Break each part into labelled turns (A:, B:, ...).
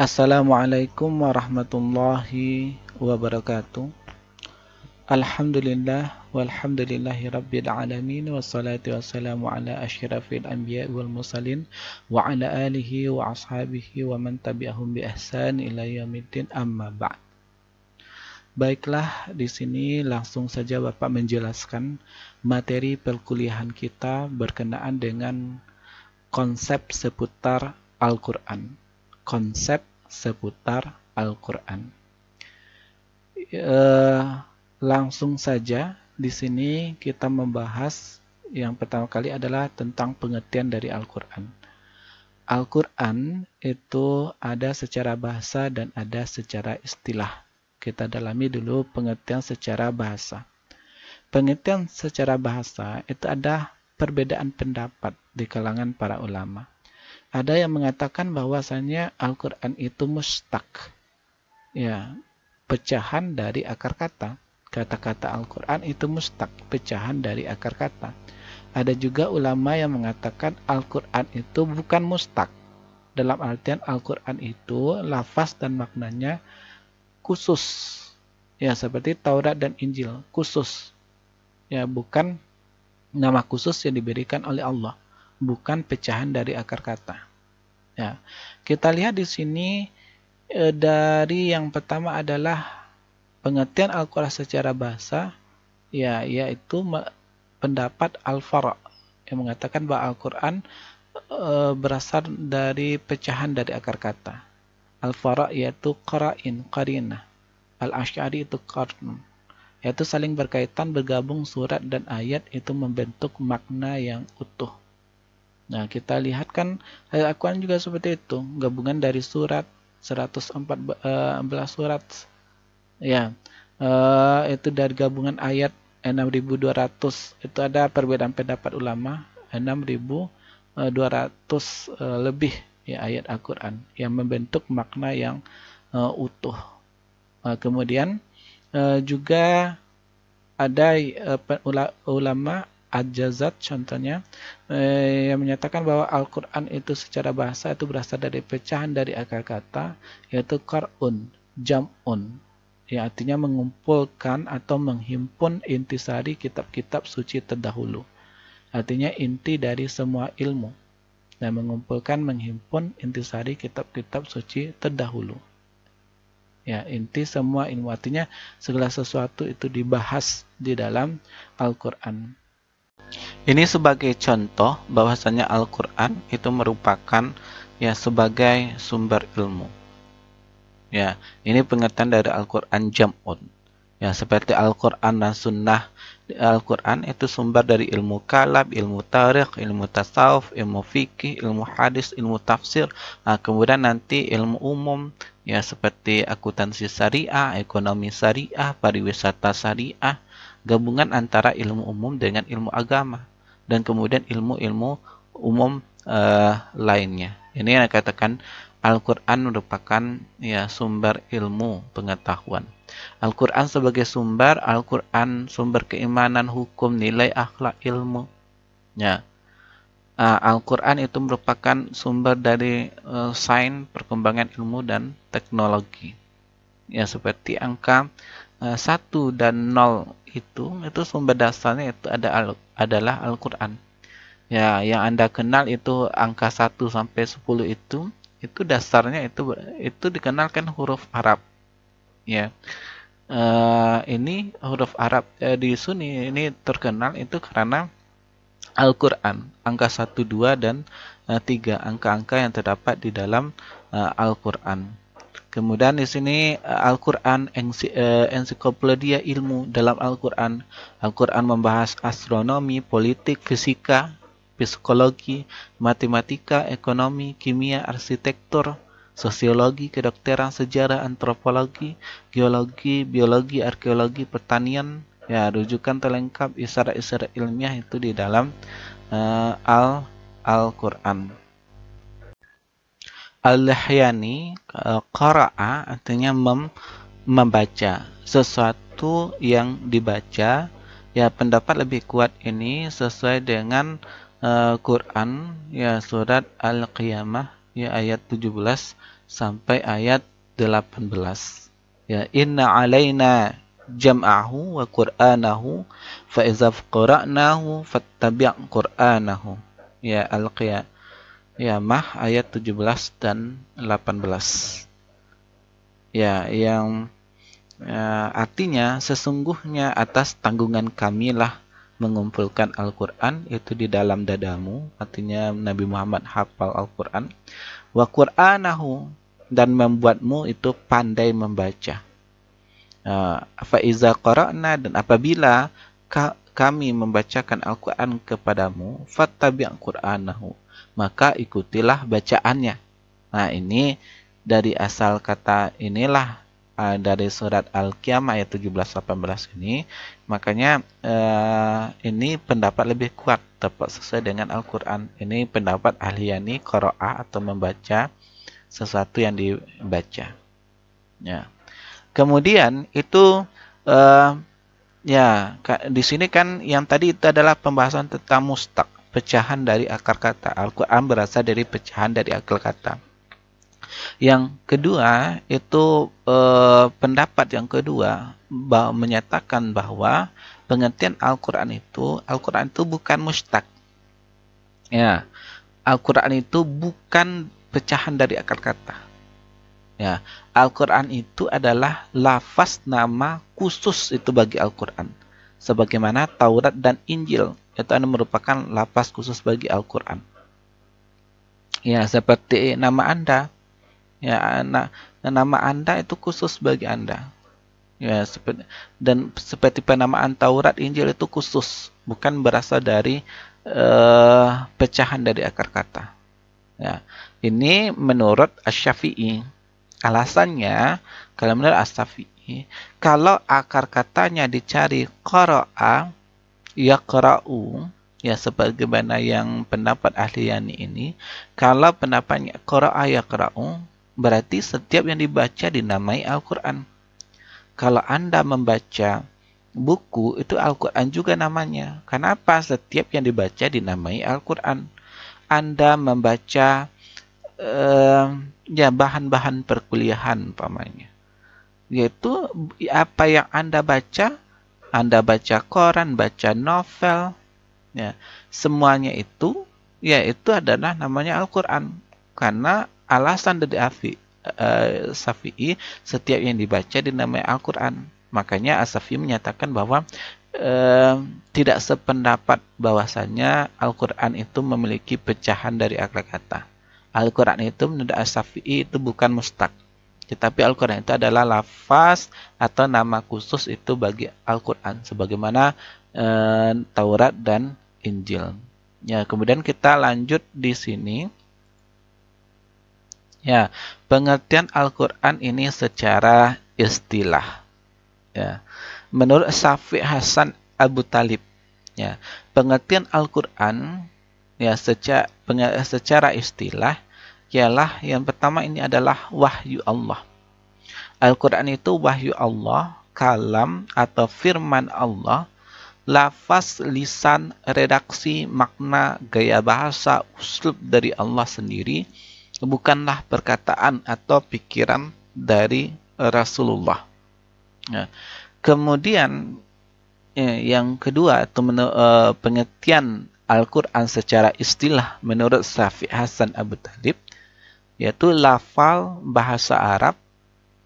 A: Assalamualaikum warahmatullahi wabarakatuh. Alhamdulillah walhamdulillahi rabbil alamin wassalatu wassalamu ala asyrafil anbiya wal mursalin wa ala alihi wa ashabihi wa man tabi'ahum bi ihsan ila yaumiddin amma ba'd. Baiklah, di sini langsung saja Bapak menjelaskan materi perkuliahan kita berkenaan dengan konsep seputar Al-Qur'an. Konsep seputar Al-Qur'an. Langsung saja di sini kita membahas yang pertama kali adalah tentang pengertian dari Al-Qur'an. Al-Qur'an itu ada secara bahasa dan ada secara istilah. Kita dalami dulu pengertian secara bahasa. Pengertian secara bahasa itu ada perbedaan pendapat di kalangan para ulama. Ada yang mengatakan bahwasanya Al-Qur'an itu mustaq. Ya, pecahan dari akar kata. Kata-kata Al-Qur'an itu mustaq, pecahan dari akar kata. Ada juga ulama yang mengatakan Al-Qur'an itu bukan mustaq. Dalam artian Al-Qur'an itu lafaz dan maknanya khusus. Ya, seperti Taurat dan Injil, khusus. Ya, bukan nama khusus yang diberikan oleh Allah, bukan pecahan dari akar kata. Ya, kita lihat di sini dari yang pertama adalah pengertian Al-Qur'an secara bahasa, ya, yaitu pendapat Al-Fara' yang mengatakan bahwa Al-Qur'an berasal dari pecahan dari akar kata. Al-Fara' yaitu qara'in, qarinah. Al-Asy'ari itu qarn, yaitu saling berkaitan, bergabung surat dan ayat itu membentuk makna yang utuh. Nah, kita lihat kan ayat Al-Qur'an juga seperti itu, gabungan dari surat 114 surat. Ya, itu dari gabungan ayat 6.200. Itu ada perbedaan pendapat ulama, 6.200 lebih ya ayat Al-Qur'an yang membentuk makna yang utuh. Kemudian juga ada ulama Al-Jazat contohnya yang menyatakan bahwa Al-Qur'an itu secara bahasa itu berasal dari pecahan dari akar kata, yaitu qar'un, jam'un, yang artinya mengumpulkan atau menghimpun intisari kitab-kitab suci terdahulu. Artinya inti dari semua ilmu, dan mengumpulkan, menghimpun intisari kitab-kitab suci terdahulu. Ya, inti semua ilmu, artinya segala sesuatu itu dibahas di dalam Al-Qur'an. Ini sebagai contoh bahwasanya Al-Qur'an itu merupakan ya sebagai sumber ilmu. Ya, ini pengertian dari Al-Qur'an jam'un. Ya, seperti Al-Qur'an dan Sunnah. Al-Qur'an itu sumber dari ilmu kalam, ilmu tarikh, ilmu tasawuf, ilmu fikih, ilmu hadis, ilmu tafsir. Nah, kemudian nanti ilmu umum, ya seperti akuntansi syariah, ekonomi syariah, pariwisata syariah, gabungan antara ilmu umum dengan ilmu agama, dan kemudian ilmu-ilmu umum lainnya. Ini yang dikatakan Al-Qur'an merupakan ya sumber ilmu pengetahuan. Al-Qur'an sebagai sumber, Al-Qur'an sumber keimanan, hukum, nilai, akhlak, ilmu. Ya. Al-Qur'an itu merupakan sumber dari sains, perkembangan ilmu dan teknologi. Ya, seperti angka 1 dan 0 itu sumber dasarnya itu adalah Al-Qur'an. Ya, yang Anda kenal itu angka 1 sampai 10 itu dasarnya itu dikenalkan huruf Arab. Ya. Ini huruf Arab di Sunni ini terkenal itu karena Al-Qur'an, angka 1, 2 dan 3 angka-angka yang terdapat di dalam Al-Qur'an. Kemudian di sini Al-Qur'an ensiklopedia ilmu. Dalam Al-Qur'an, Al-Qur'an membahas astronomi, politik, fisika, psikologi, matematika, ekonomi, kimia, arsitektur, sosiologi, kedokteran, sejarah, antropologi, geologi, biologi, arkeologi, pertanian. Ya, rujukan terlengkap isyarat-isyarat ilmiah itu di dalam Al-Qur'an. Al-Lahyani qara'a artinya membaca sesuatu yang dibaca. Ya, pendapat lebih kuat ini sesuai dengan Quran ya surat Al-Qiyamah ya ayat 17 sampai ayat 18. Ya, inna alaina jam'ahu wa qur'anahu fa idza qara'nahu fattabi' qur'anahu. Ya, Al-Qiyamah ayat 17 dan 18. Ya, yang artinya sesungguhnya atas tanggungan kamilah mengumpulkan Al-Quran itu di dalam dadamu, artinya Nabi Muhammad hafal Al-Quran, wa Qur'anahu, dan membuatmu itu pandai membaca. Fa iza qara'na, dan apabila kami membacakan Al-Quran kepadamu, fattabi' Qur'anahu, maka ikutilah bacaannya. Nah, ini dari asal kata inilah dari surat Al-Qiyamah ayat 17-18 ini, makanya ini pendapat lebih kuat, tepat sesuai dengan Al-Quran. Ini pendapat ahliyani qira'ah atau membaca sesuatu yang dibaca. Ya. Kemudian itu di sini kan yang tadi itu adalah pembahasan tentang mustaq, pecahan dari akar kata. Al-Quran berasal dari pecahan dari akar kata. Yang kedua itu pendapat yang kedua menyatakan bahwa pengertian Al-Quran itu bukan mustaq. Ya, Al-Quran itu bukan pecahan dari akar kata. Ya, Al-Quran itu adalah lafaz nama khusus itu bagi Al-Quran. Sebagaimana Taurat dan Injil itu merupakan lafaz khusus bagi Al-Quran. Ya, seperti nama Anda. Ya, nama Anda itu khusus bagi Anda. Ya, seperti penamaan Taurat, Injil itu khusus, bukan berasal dari pecahan dari akar kata. Ya, ini menurut Asy-Syafi'i. Alasannya, kalau menurut Asy-Syafi'i, kalau akar katanya dicari qara'a, yaqra'u, ya sebagaimana yang pendapat ahliyani ini, kalau pendapatnya qara'a yaqra'u, berarti setiap yang dibaca dinamai Al-Quran. Kalau Anda membaca buku, itu Al-Quran juga namanya. Kenapa? Setiap yang dibaca dinamai Al-Quran. Anda membaca bahan-bahan perkuliahan umpamanya, yaitu apa yang Anda baca koran, baca novel, ya, semuanya itu adalah namanya Al-Quran. Karena alasan dari Syafi'i, setiap yang dibaca dinamai Al-Quran. Makanya As-Syafi'i menyatakan bahwa tidak sependapat bahwasanya Al-Quran itu memiliki pecahan dari akar kata. Al-Quran itu menurut As-Syafi'i itu bukan mustaq, tetapi Al-Quran itu adalah lafaz atau nama khusus itu bagi Al-Quran, sebagaimana Taurat dan Injil. Ya, kemudian kita lanjut di sini. Ya, pengertian Al-Quran ini secara istilah. Ya, menurut Syafi'i Hasan Abu Talib, ya, pengertian Al-Quran ya secara istilah ialah yang pertama ini adalah wahyu Allah. Al-Quran itu wahyu Allah, kalam atau firman Allah, lafaz, lisan, redaksi, makna, gaya bahasa, uslub dari Allah sendiri, bukanlah perkataan atau pikiran dari Rasulullah. Ya. Kemudian yang kedua itu pengertian Al-Quran secara istilah menurut Syafi'i Hasan Abu Talib, yaitu lafal bahasa Arab.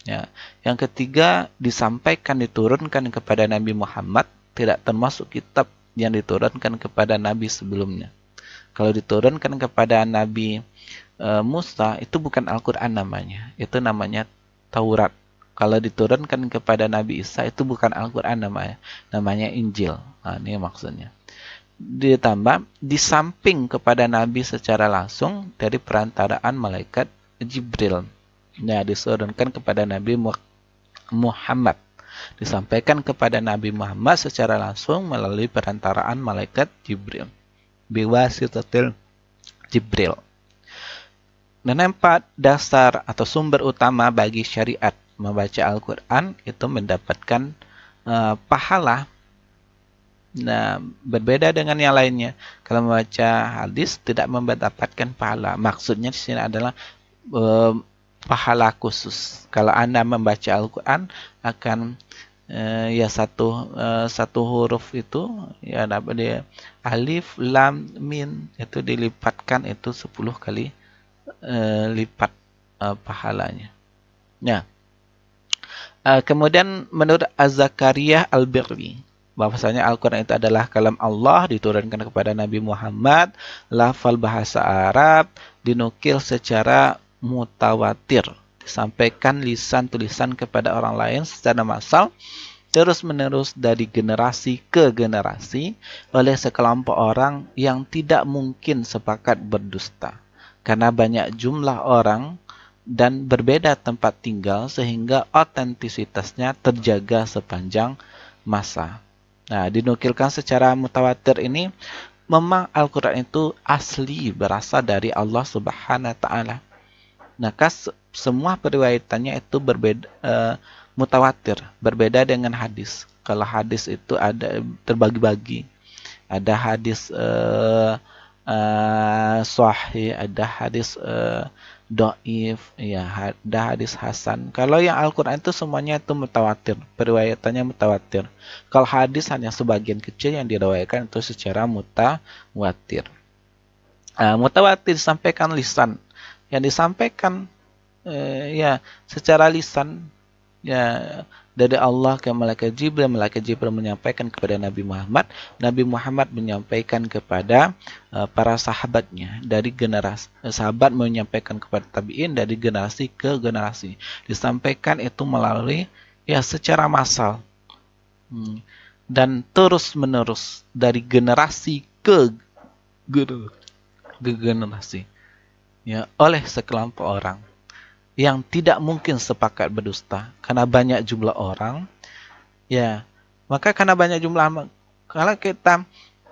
A: Ya. Yang ketiga, disampaikan diturunkan kepada Nabi Muhammad, tidak termasuk kitab yang diturunkan kepada Nabi sebelumnya. Kalau diturunkan kepada Nabi Musa, itu bukan Al-Quran namanya, itu namanya Taurat. Kalau diturunkan kepada Nabi Isa, itu bukan Al-Quran namanya Injil. Nah, ini maksudnya. Ditambah, di samping kepada Nabi secara langsung dari perantaraan malaikat Jibril. Nah, diturunkan kepada Nabi Muhammad. Disampaikan kepada Nabi Muhammad secara langsung melalui perantaraan malaikat Jibril. Biwasitatil Jibril. Dan empat, dasar atau sumber utama bagi syariat membaca Al-Quran itu mendapatkan pahala Nah, berbeda dengan yang lainnya. Kalau membaca hadis tidak mendapatkan pahala. Maksudnya di sini adalah pahala khusus. Kalau Anda membaca Al-Quran akan ya satu huruf itu ya dapat dia alif lam mim itu dilipatkan itu 10 kali lipat pahalanya. Nah, kemudian menurut Az-Zakariyah Al-Birri, bahwasanya Al-Quran itu adalah kalam Allah diturunkan kepada Nabi Muhammad, lafal bahasa Arab, dinukil secara mutawatir, disampaikan lisan tulisan kepada orang lain secara massal, terus-menerus dari generasi ke generasi oleh sekelompok orang yang tidak mungkin sepakat berdusta. Karena banyak jumlah orang dan berbeda tempat tinggal sehingga otentisitasnya terjaga sepanjang masa. Nah, dinukilkan secara mutawatir ini memang Al-Quran itu asli berasal dari Allah Subhanahu wa Ta'ala. Nah, semua periwayatannya itu berbeda, mutawatir, berbeda dengan hadis. Kalau hadis itu ada terbagi-bagi, ada hadis sahih, ada hadis dhaif, ya, ada hadis hasan. Kalau yang Al-Quran itu semuanya itu mutawatir, periwayatannya mutawatir. Kalau hadis hanya sebagian kecil yang diriwayatkan itu secara mutawatir. Mutawatir disampaikan lisan, yang disampaikan ya secara lisan ya dari Allah ke malaikat Jibril menyampaikan kepada Nabi Muhammad menyampaikan kepada para sahabatnya, dari generasi sahabat menyampaikan kepada tabi'in, dari generasi ke generasi disampaikan itu melalui ya secara massal dan terus menerus dari generasi ke generasi ya oleh sekelompok orang yang tidak mungkin sepakat berdusta karena banyak jumlah orang, ya maka karena banyak jumlah, kalau kita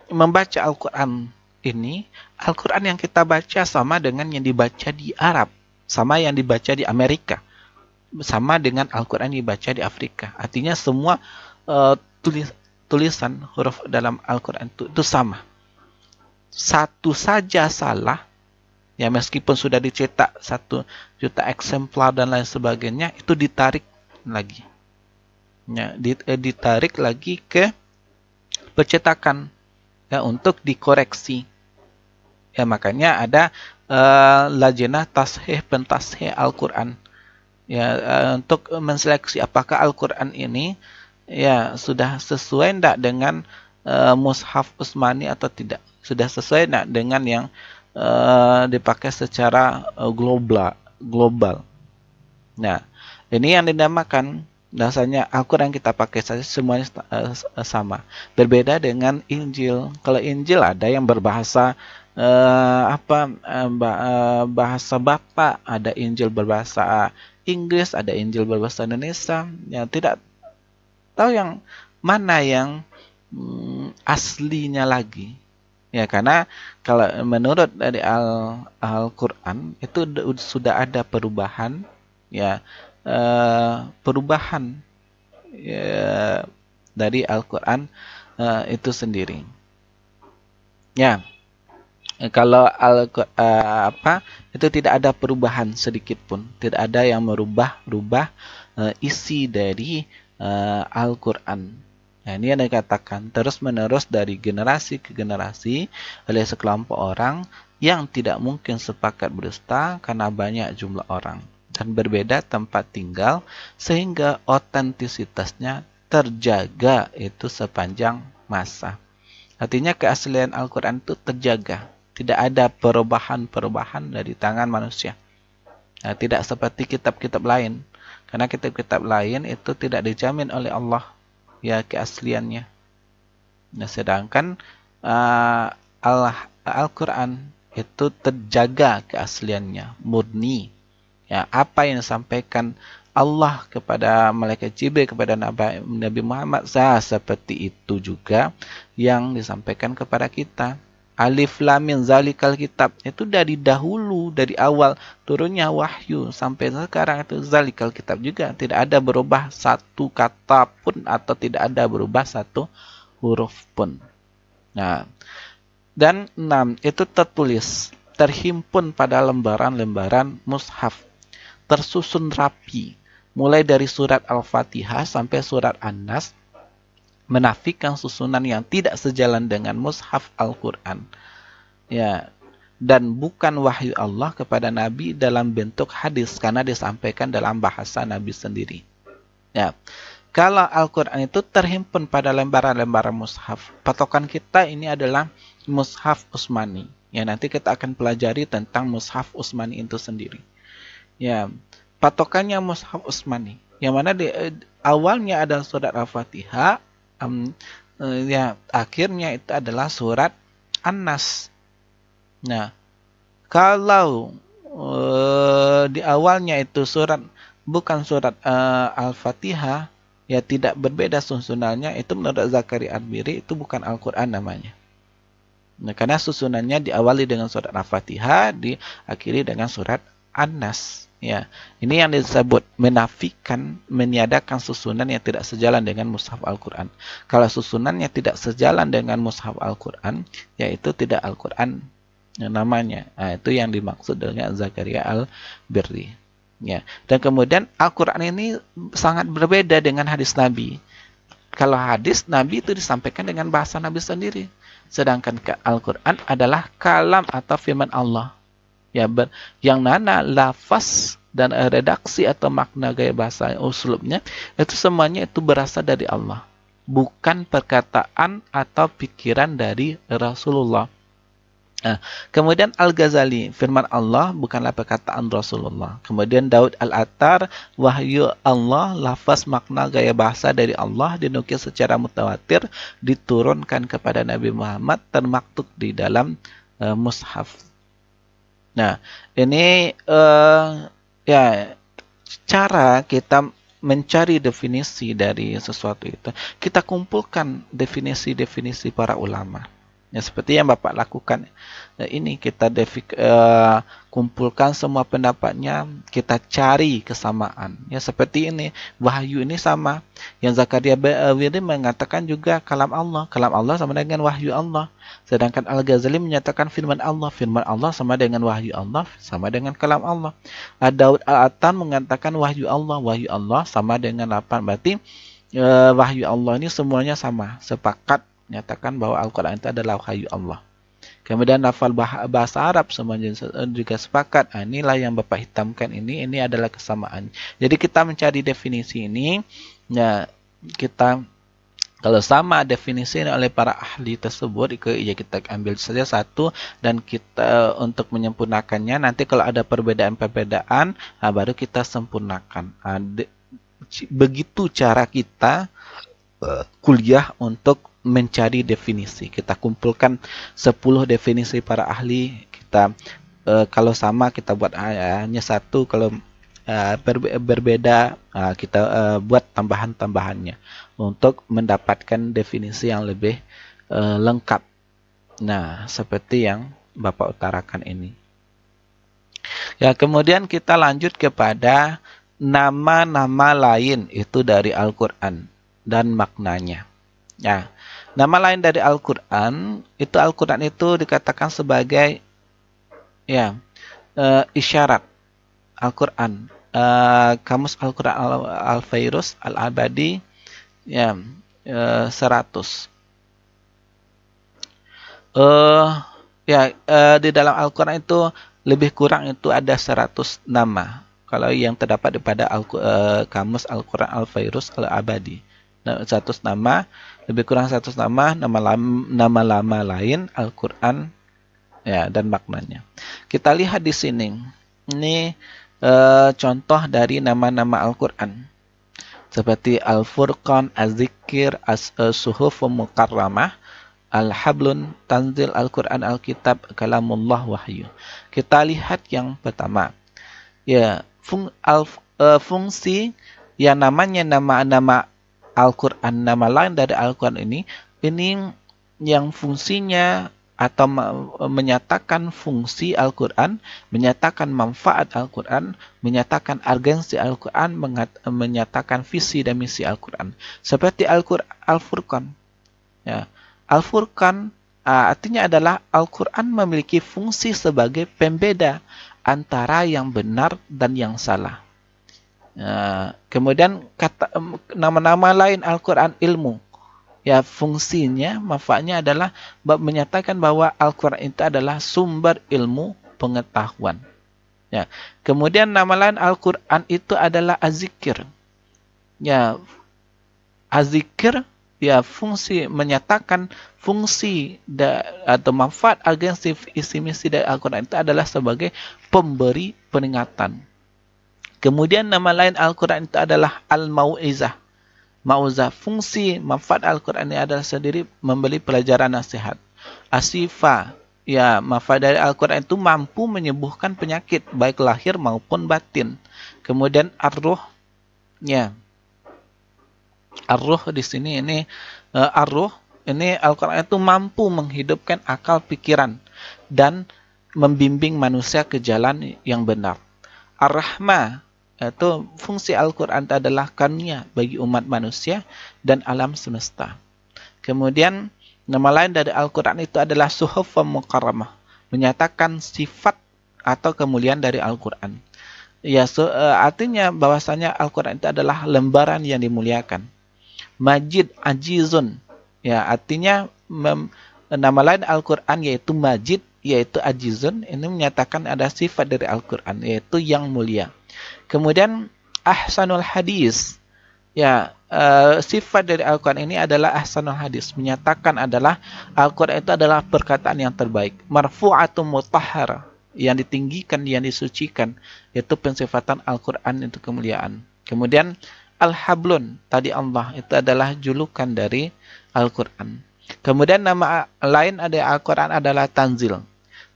A: membaca Al-Quran ini, Al-Quran yang kita baca sama dengan yang dibaca di Arab, sama yang dibaca di Amerika, sama dengan Al-Quran yang dibaca di Afrika. Artinya semua tulisan huruf dalam Al-Quran itu sama. Satu saja salah, ya meskipun sudah dicetak 1 juta eksemplar dan lain sebagainya, itu ditarik lagi. Ya, ditarik lagi ke percetakan ya untuk dikoreksi. Ya makanya ada lajnah tashih pentashih Al-Quran. Ya untuk menseleksi apakah Al-Quran ini ya sudah sesuai enggak dengan mushaf Utsmani atau tidak. Sudah sesuai enggak dengan yang dipakai secara global. Nah, ini yang dinamakan dasarnya Al-Quran kita pakai saja semuanya sama. Berbeda dengan Injil. Kalau Injil ada yang berbahasa bahasa Bapak, ada Injil berbahasa Inggris, ada Injil berbahasa Indonesia. Ya tidak tahu yang mana yang aslinya lagi. Ya, karena kalau menurut dari Al-Quran itu sudah ada perubahan, ya perubahan ya, dari Al-Quran itu sendiri. Ya, kalau itu tidak ada perubahan sedikit pun, tidak ada yang merubah isi dari Al-Quran. Nah, ini yang dikatakan terus-menerus dari generasi ke generasi oleh sekelompok orang yang tidak mungkin sepakat berdusta karena banyak jumlah orang dan berbeda tempat tinggal sehingga otentisitasnya terjaga itu sepanjang masa. Artinya keaslian Al-Quran itu terjaga, tidak ada perubahan-perubahan dari tangan manusia. Nah, tidak seperti kitab-kitab lain, karena kitab-kitab lain itu tidak dijamin oleh Allah ya keasliannya. Nah, sedangkan Al-Quran itu terjaga keasliannya, murni. Ya, apa yang disampaikan Allah kepada malaikat Jibril kepada Nabi Muhammad seperti itu juga yang disampaikan kepada kita. Alif Lam Mim zalikal kitab itu dari dahulu, dari awal turunnya wahyu sampai sekarang itu zalikal kitab juga, tidak ada berubah satu kata pun atau tidak ada berubah satu huruf pun. Nah, dan 6 itu tertulis, terhimpun pada lembaran-lembaran mushaf, tersusun rapi, mulai dari surat Al-Fatihah sampai surat An-Nas, menafikan susunan yang tidak sejalan dengan mushaf Al-Quran. Ya, dan bukan wahyu Allah kepada Nabi dalam bentuk hadis, karena disampaikan dalam bahasa Nabi sendiri. Ya, kalau Al-Quran itu terhimpun pada lembaran-lembaran mushaf, patokan kita ini adalah mushaf Utsmani. Ya, nanti kita akan pelajari tentang mushaf Utsmani itu sendiri. Ya, patokannya mushaf Utsmani, yang mana di awalnya ada surat Al-Fatihah, ya akhirnya itu adalah surat An-Nas. Nah, kalau di awalnya itu bukan surat Al-Fatihah, ya tidak berbeda susunannya, itu menurut Zakaria Al-Biri itu bukan Al-Quran namanya. Nah, karena susunannya diawali dengan surat Al-Fatihah, diakhiri dengan surat An-Nas. Ya, ini yang disebut menafikan, meniadakan susunan yang tidak sejalan dengan mushaf Al-Quran. Kalau susunannya tidak sejalan dengan mushaf Al-Quran, yaitu tidak Al-Quran namanya. Nah, itu yang dimaksud dengan Zakaria Al-Birri. Ya, dan kemudian Al-Quran ini sangat berbeda dengan hadis Nabi. Kalau hadis Nabi itu disampaikan dengan bahasa Nabi sendiri, sedangkan Al-Quran adalah kalam atau firman Allah. Ya, yang mana lafaz dan redaksi atau makna gaya bahasa uslubnya itu semuanya itu berasal dari Allah, bukan perkataan atau pikiran dari Rasulullah. Nah, kemudian Al-Ghazali, firman Allah bukanlah perkataan Rasulullah. Kemudian Daud Al-Attar, wahyu Allah, lafaz makna gaya bahasa dari Allah, dinukil secara mutawatir, diturunkan kepada Nabi Muhammad, termaktub di dalam mushaf. Nah, ini ya cara kita mencari definisi dari sesuatu itu. Kita kumpulkan definisi-definisi para ulama. Ya, seperti yang Bapak lakukan ini, kita kumpulkan semua pendapatnya, kita cari kesamaan. Ya, seperti ini, wahyu ini sama. Yang Zakaria Al-Birri mengatakan juga kalam Allah sama dengan wahyu Allah. Sedangkan Al-Ghazali menyatakan firman Allah sama dengan wahyu Allah, sama dengan kalam Allah. Daud Al-Attar mengatakan wahyu Allah sama dengan apa? Berarti wahyu Allah ini semuanya sama, sepakat nyatakan bahwa Al-Quran itu adalah wahyu Allah. Kemudian lafal bahasa Arab semuanya juga sepakat. Inilah yang Bapak hitamkan ini adalah kesamaan. Jadi kita mencari definisi ini, ya kita kalau sama definisi oleh para ahli tersebut, ya kita ambil saja satu dan kita untuk menyempurnakannya. Nanti kalau ada perbedaan-perbedaan, baru kita sempurnakan. Begitu cara kita kuliah untuk mencari definisi. Kita kumpulkan 10 definisi para ahli. Kita kalau sama kita buat hanya satu, kalau berbeda kita buat tambahan-tambahannya untuk mendapatkan definisi yang lebih lengkap. Nah, seperti yang Bapak utarakan ini. Ya, kemudian kita lanjut kepada nama-nama lain itu dari Al-Quran dan maknanya. Ya, nama lain dari Al-Quran itu dikatakan sebagai ya isyarat Al-Quran. Kamus Al-Quran Al-Fairuz Al-Abadi ya 100. Di dalam Al-Quran itu lebih kurang itu ada 100 nama. Kalau yang terdapat pada Kamus Al-Quran Al-Fairuz Al-Abadi. 100 nama, lebih kurang 100 nama lama lain Al-Quran ya, dan maknanya. Kita lihat di sini. Ini contoh dari nama-nama Al-Quran. Seperti Al-Furqan, Az-Zikir, As-Suhuf Mukarramah, Al-Hablun, Tanzil, Al-Quran, Al-Kitab, Kalamullah, Wahyu. Kita lihat yang pertama. Ya, fungsi yang namanya nama-nama Al-Quran, nama lain dari Al-Quran ini yang fungsinya atau menyatakan fungsi Al-Quran, menyatakan manfaat Al-Quran, menyatakan urgensi Al-Quran, menyatakan visi dan misi Al-Quran. Seperti Al-Furqan. Ya. Al-Furqan artinya adalah Al-Quran memiliki fungsi sebagai pembeda antara yang benar dan yang salah. Kemudian nama-nama lain Al-Quran ilmu. Ya, fungsinya, manfaatnya adalah menyatakan bahwa Al-Quran itu adalah sumber ilmu pengetahuan. Ya. Kemudian nama lain Al-Quran itu adalah Az-Zikir. Ya, Az-Zikir ya fungsi menyatakan fungsi atau manfaat agensi isi misi dari Al-Quran itu adalah sebagai pemberi peringatan. Kemudian nama lain Al-Quran itu adalah Al-Mau'izah. Mau'izah, fungsi manfaat Al-Quran ini adalah sendiri memberi pelajaran nasihat. Asifa, ya manfaat dari Al-Quran itu mampu menyembuhkan penyakit baik lahir maupun batin. Kemudian Ar-Ruh, ya. Ar-Ruh di sini ini Ar-Ruh ini Al-Quran itu mampu menghidupkan akal pikiran dan membimbing manusia ke jalan yang benar. Ar-Rahmah itu fungsi Al-Quran adalah karunia bagi umat manusia dan alam semesta. Kemudian nama lain dari Al-Quran itu adalah Suhufun Mukarramah, menyatakan sifat atau kemuliaan dari Al-Quran. Ya, artinya bahwasanya Al-Quran itu adalah lembaran yang dimuliakan. Majid, Ajizun, ya artinya nama lain Al-Quran yaitu Majid, yaitu Ajizun, ini menyatakan ada sifat dari Al-Quran yaitu yang mulia. Kemudian Ahsanul Hadis, ya sifat dari Al-Quran ini adalah Ahsanul Hadis, menyatakan adalah Al-Quran itu adalah perkataan yang terbaik. Marfu'atun mutahhar, yang ditinggikan, yang disucikan, yaitu pensifatan Al-Quran itu kemuliaan. Kemudian Al-Hablun, tadi Allah, itu adalah julukan dari Al-Quran. Kemudian nama lain ada Al-Quran adalah Tanzil.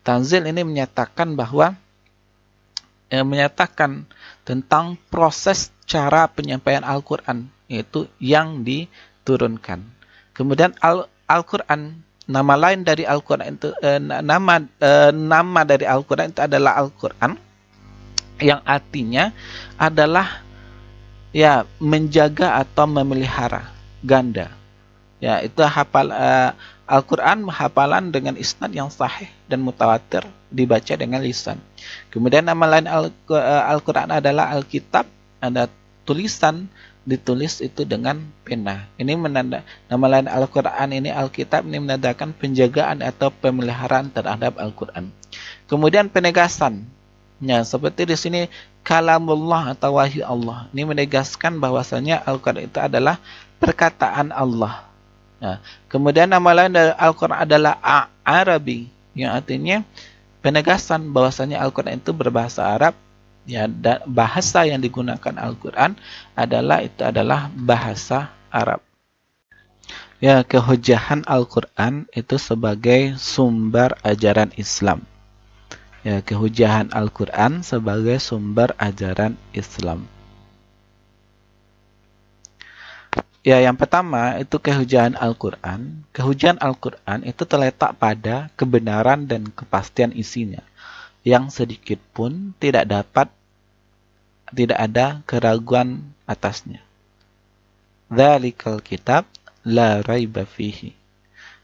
A: Tanzil ini menyatakan bahwa menyatakan tentang proses cara penyampaian Al-Quran, yaitu yang diturunkan. Kemudian Al-Quran, nama lain dari Al-Quran itu nama dari Al-Quran itu adalah Al-Quran, yang artinya adalah ya menjaga atau memelihara, ganda. Ya, itu Al-Quran hafalan dengan isnad yang sahih dan mutawatir, dibaca dengan lisan. Kemudian nama lain Al-Quran adalah Alkitab, ada tulisan, ditulis itu dengan pena. Ini nama lain Al-Quran ini Alkitab, ini menandakan penjagaan atau pemeliharaan terhadap Al-Quran. Kemudian penegasan, ya seperti di sini kalamullah atau wahyu Allah. Ini menegaskan bahwasanya Al-Quran itu adalah perkataan Allah. Nah, kemudian nama lain dari Al-Quran adalah Arabi, yang artinya penegasan bahwasanya Al-Quran itu berbahasa Arab, ya, dan bahasa yang digunakan Al-Quran adalah bahasa Arab. Ya, kehujahan Al-Quran itu sebagai sumber ajaran Islam. Ya, kehujahan Al-Quran sebagai sumber ajaran Islam. Ya, yang pertama itu kehujahan Al-Quran. Kehujahan Al-Quran itu terletak pada kebenaran dan kepastian isinya, yang sedikit pun tidak ada keraguan atasnya. Dzalikal kitab la raiba fihi.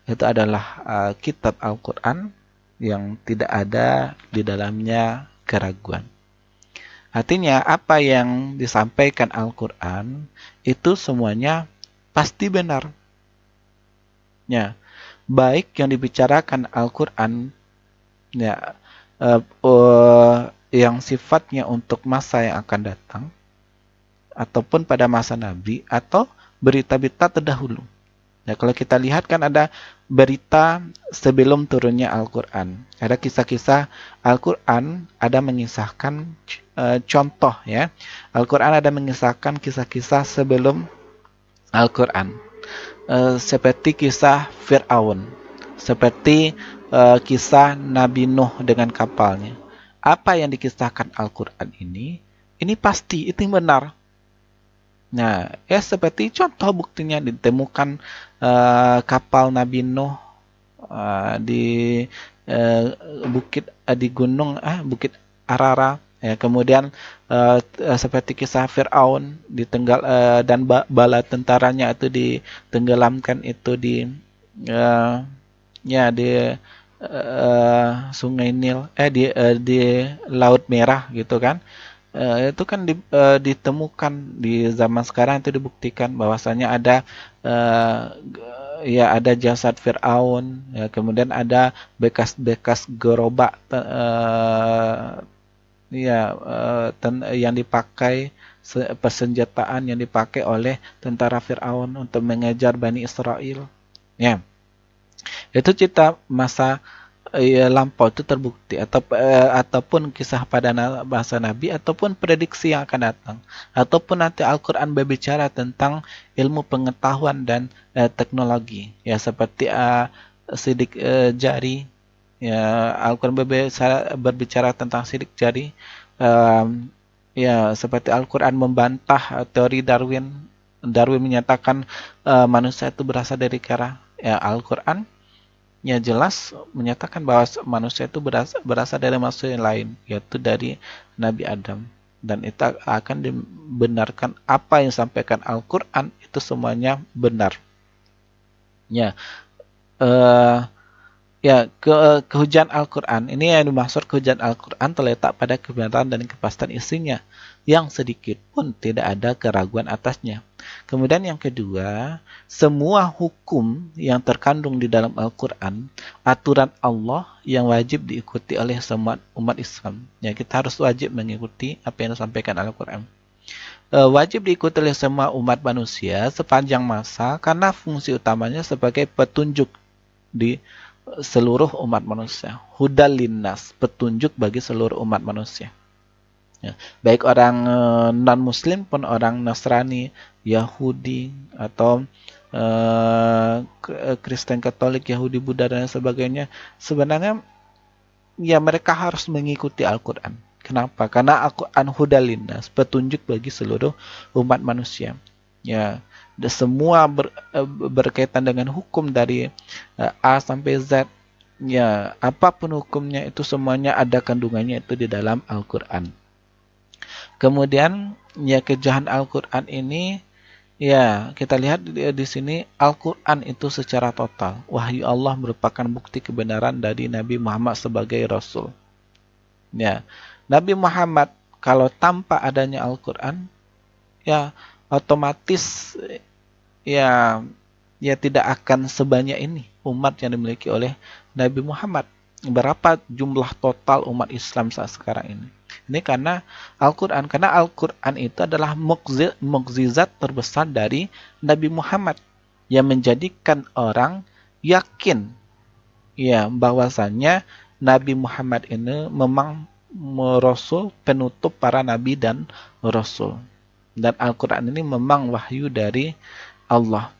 A: Itu adalah kitab Al-Quran yang tidak ada di dalamnya keraguan. Artinya apa yang disampaikan Al-Quran itu semuanya pasti benar. Ya, baik yang dibicarakan Al-Quran, ya, yang sifatnya untuk masa yang akan datang, ataupun pada masa Nabi, atau berita-berita terdahulu. Ya, kalau kita lihat kan ada berita sebelum turunnya Al-Quran. Ada kisah-kisah Al-Quran, ada mengisahkan contoh, ya. Al-Quran ada mengisahkan kisah-kisah sebelum Al-Quran. Seperti kisah Fir'aun, seperti kisah Nabi Nuh dengan kapalnya. Apa yang dikisahkan Al-Quran ini pasti, itu benar. Nah, ya seperti contoh buktinya ditemukan kapal Nabi Nuh di bukit di gunung Bukit Arara. Ya, kemudian seperti kisah Fir'aun dan bala tentaranya itu ditenggelamkan itu di Ya, ya di Sungai Nil, di Laut Merah gitu kan. Itu kan ditemukan di zaman sekarang, itu dibuktikan bahwasanya ada ya ada jasad Firaun, ya, kemudian ada bekas-bekas gerobak ya yang dipakai persenjataan yang dipakai oleh tentara Firaun untuk mengejar Bani Israel. Ya, itu cerita masa lampau itu terbukti ataupun kisah pada bahasa Nabi ataupun prediksi yang akan datang ataupun nanti Al-Qur'an berbicara tentang ilmu pengetahuan dan teknologi ya seperti sidik jari ya Al-Qur'an berbicara tentang sidik jari ya seperti Al-Qur'an membantah teori Darwin. Darwin menyatakan manusia itu berasal dari kera. Ya Al-Qur'an ya jelas menyatakan bahwa manusia itu berasal dari manusia yang lain, yaitu dari Nabi Adam. Dan itu akan dibenarkan apa yang disampaikan Al-Quran itu semuanya benar. Ya, kehujan Al-Quran ini yang dimaksud kehujan Al-Quran terletak pada kebenaran dan kepastian isinya yang sedikit pun tidak ada keraguan atasnya. Kemudian yang kedua, semua hukum yang terkandung di dalam Al-Quran, aturan Allah yang wajib diikuti oleh semua umat Islam. Ya, kita harus wajib mengikuti apa yang disampaikan Al-Quran. Wajib diikuti oleh semua umat manusia sepanjang masa karena fungsi utamanya sebagai petunjuk di seluruh umat manusia. Hudal linnas, petunjuk bagi seluruh umat manusia. Ya, baik orang non-muslim pun orang Nasrani, Yahudi atau Kristen Katolik, Yahudi, Buddha dan sebagainya, sebenarnya ya mereka harus mengikuti Al-Quran. Kenapa? Karena Al-Quran hudal linnas, petunjuk bagi seluruh umat manusia. Ya, semua berkaitan dengan hukum dari A sampai Z. Ya, apapun hukumnya itu semuanya ada kandungannya itu di dalam Al-Quran. Kemudian ya kejahan Al-Quran ini ya kita lihat di sini Al-Quran itu secara total wahyu Allah merupakan bukti kebenaran dari Nabi Muhammad sebagai Rasul. Ya, Nabi Muhammad kalau tanpa adanya Al-Quran ya otomatis ya tidak akan sebanyak ini umat yang dimiliki oleh Nabi Muhammad. Berapa jumlah total umat Islam saat sekarang ini? Ini karena Al-Quran. Karena Al-Quran itu adalah mukjizat terbesar dari Nabi Muhammad yang menjadikan orang yakin ya bahwasanya Nabi Muhammad ini memang Rasul, penutup para nabi dan Rasul. Dan Al-Quran ini memang wahyu dari Allah.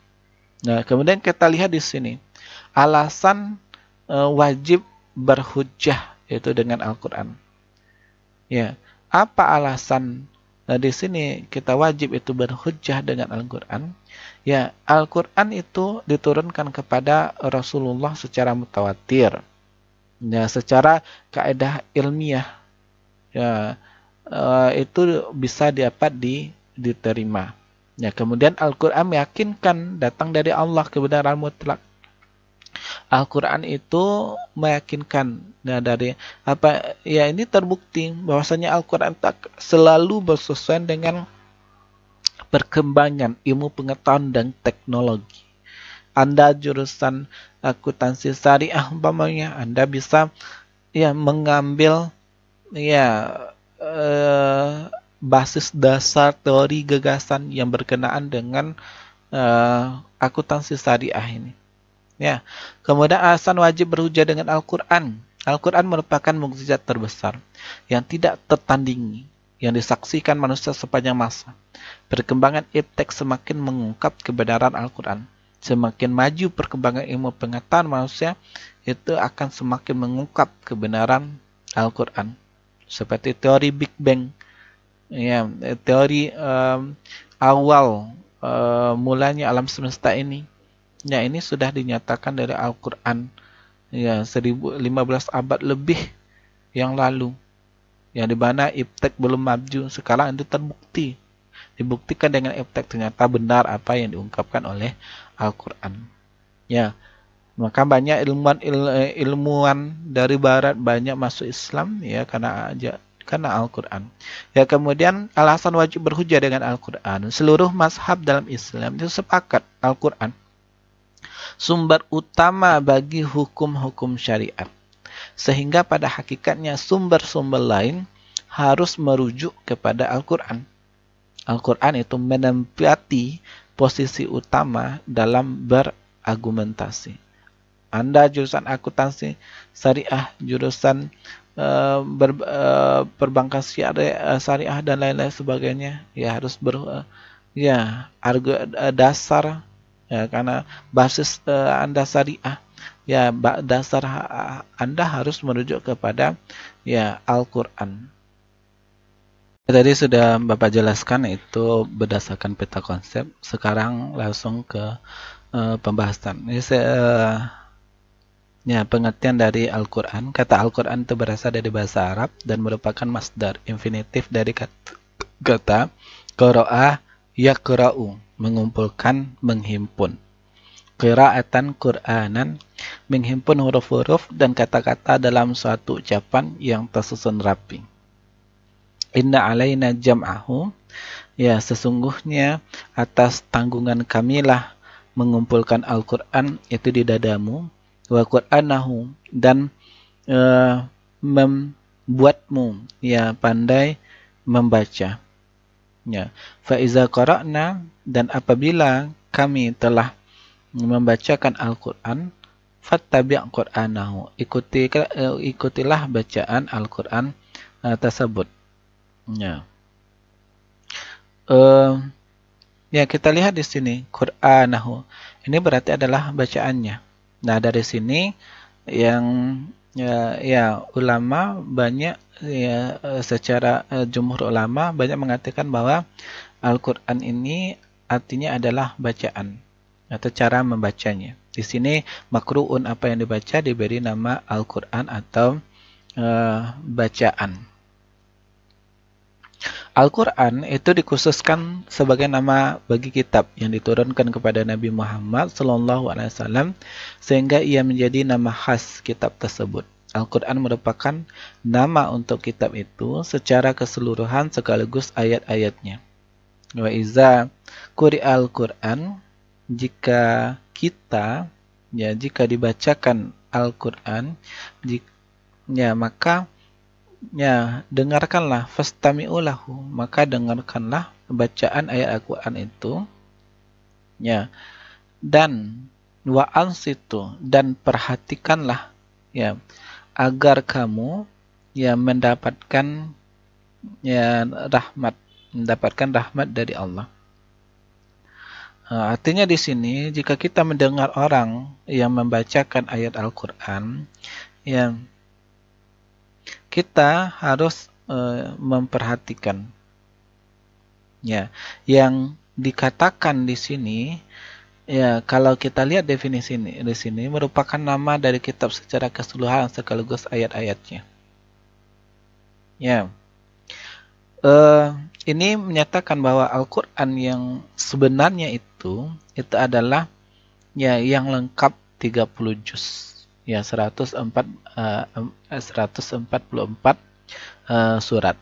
A: Nah, kemudian kita lihat di sini alasan wajib berhujjah yaitu dengan Al-Quran. Ya, apa alasan di sini kita wajib itu berhujjah dengan Al-Quran? Ya, Al-Quran itu diturunkan kepada Rasulullah secara mutawatir. Ya, secara kaidah ilmiah. Ya, itu bisa dapat diterima. Ya, kemudian Al-Quran meyakinkan datang dari Allah kebenaran mutlak. Al-Quran itu meyakinkan dari apa ya ini terbukti bahwasanya Al-Quran tak selalu bersesuaian dengan perkembangan ilmu pengetahuan dan teknologi. Anda jurusan akuntansi syariah umpamanya Anda bisa ya mengambil ya basis dasar teori gagasan yang berkenaan dengan akuntansi syariah ini. Ya, kemudian alasan wajib berhujjah dengan Al-Quran. Al-Quran merupakan mukjizat terbesar yang tidak tertandingi, yang disaksikan manusia sepanjang masa. Perkembangan iptek semakin mengungkap kebenaran Al-Quran. Semakin maju perkembangan ilmu pengetahuan manusia, itu akan semakin mengungkap kebenaran Al-Quran. Seperti teori Big Bang, ya, teori awal mulanya alam semesta ini. Ya, ini sudah dinyatakan dari Al-Quran ya 15 abad lebih yang lalu. Yang dimana iptek belum maju, sekarang itu terbukti. Dibuktikan dengan iptek ternyata benar apa yang diungkapkan oleh Al-Quran. Ya, Maka banyak ilmuwan dari barat banyak masuk Islam ya karena Al-Quran. Ya, kemudian alasan wajib berhujjah dengan Al-Quran. Seluruh mazhab dalam Islam itu sepakat Al-Quran sumber utama bagi hukum-hukum syariat. Sehingga pada hakikatnya sumber-sumber lain harus merujuk kepada Al-Quran. Al-Quran itu menempati posisi utama dalam berargumentasi. Anda jurusan akuntansi syariah, jurusan perbankan syariah dan lain-lain sebagainya, ya harus dasar ya, karena basis Anda syariah, ya dasar Anda harus merujuk kepada ya Al-Quran. Tadi sudah Bapak jelaskan itu berdasarkan peta konsep. Sekarang langsung ke pembahasan. Ini ya, pengertian dari Al-Quran. Kata Al-Quran itu berasal dari bahasa Arab dan merupakan masdar infinitif dari kata qara'a yaqra'u, mengumpulkan, menghimpun. Qira'atan Qur'anan, menghimpun huruf-huruf dan kata-kata dalam suatu ucapan yang tersusun rapi. Inna alaina jam'ahu, ya sesungguhnya atas tanggungan kamilah mengumpulkan Al-Quran itu di dadamu, wa Qur'anahu, dan membuatmu ya pandai membaca. Ya, fa iza qara'na, dan apabila kami telah membacakan Al-Quran, fattabi' Qur'anahu, ikutilah bacaan Al-Quran tersebut. Ya. Ya, kita lihat di sini Qur'anahu. Ini berarti adalah bacaannya. Nah, dari sini yang ulama banyak secara jumhur ulama banyak mengatakan bahwa Al-Quran ini artinya adalah bacaan atau cara membacanya. Di sini makru'un, apa yang dibaca diberi nama Al-Quran atau bacaan. Al-Quran itu dikhususkan sebagai nama bagi kitab yang diturunkan kepada Nabi Muhammad SAW, sehingga ia menjadi nama khas kitab tersebut. Al-Quran merupakan nama untuk kitab itu secara keseluruhan sekaligus ayat-ayatnya. Wa iza quri'al Quran, jika dibacakan Al-Quran, maka dengarkanlah, fastami'u lahu, maka dengarkanlah bacaan ayat Al-Quran itu, dan wa ansitu, dan perhatikanlah, agar kamu mendapatkan rahmat dari Allah. Artinya di sini jika kita mendengar orang yang membacakan ayat Al-Quran, kita harus memperhatikan. Yang dikatakan di sini, kalau kita lihat definisi di sini merupakan nama dari kitab secara keseluruhan sekaligus ayat-ayatnya. Ini menyatakan bahwa Al-Quran yang sebenarnya itu adalah yang lengkap 30 juz. 144 surat.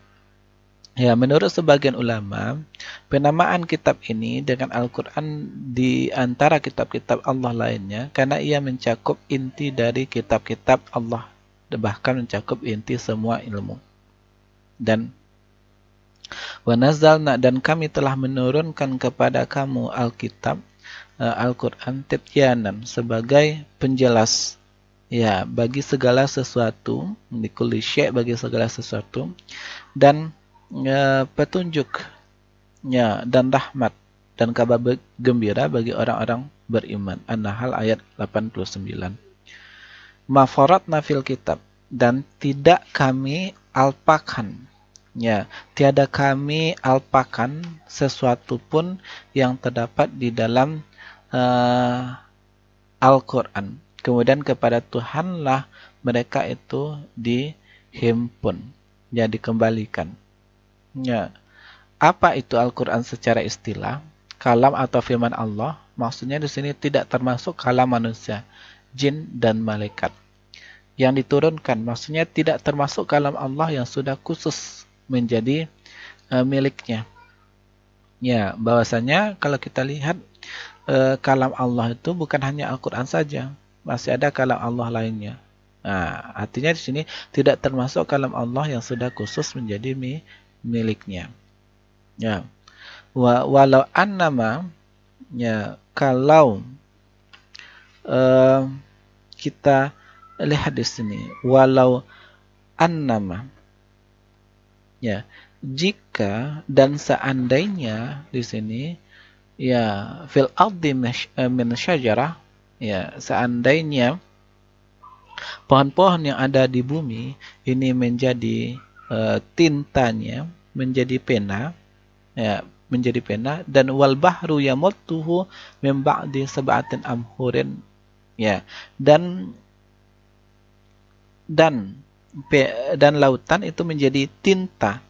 A: Menurut sebagian ulama, penamaan kitab ini dengan Al-Quran di antara kitab-kitab Allah lainnya karena ia mencakup inti dari kitab-kitab Allah, bahkan mencakup inti semua ilmu. Dan wa nazzalna, dan kami telah menurunkan kepada kamu Alkitab, Al-Quran, tibyanan, sebagai penjelas bagi segala sesuatu, likulli syai', bagi segala sesuatu, dan petunjuk dan rahmat dan kabar gembira bagi orang-orang beriman. An-Nahl ayat 89. Ma faratna fil kitab, dan tidak kami alpakan, tiada kami alpakan sesuatu pun yang terdapat di dalam Al-Quran. Kemudian kepada Tuhanlah mereka itu dihimpun, dikembalikan. Apa itu Al-Quran secara istilah? Kalam atau firman Allah, maksudnya di sini tidak termasuk kalam manusia. jin dan malaikat yang diturunkan, maksudnya tidak termasuk kalam Allah yang sudah khusus menjadi miliknya. Ya, bahwasanya kalau kita lihat kalam Allah itu bukan hanya Al-Quran saja, masih ada kalam Allah lainnya. Nah, artinya di sini tidak termasuk kalam Allah yang sudah khusus menjadi miliknya. Ya, walau annama, ya, kalau kita lihat di sini, walau annama, ya, jika dan seandainya di sini, ya, fil ardi min syajarah, ya, seandainya pohon-pohon yang ada di bumi ini menjadi tintanya, menjadi pena, ya, menjadi pena, dan wal bahru yamuttuhu min ba'di sab'atin amhurin, ya, dan lautan itu menjadi tinta,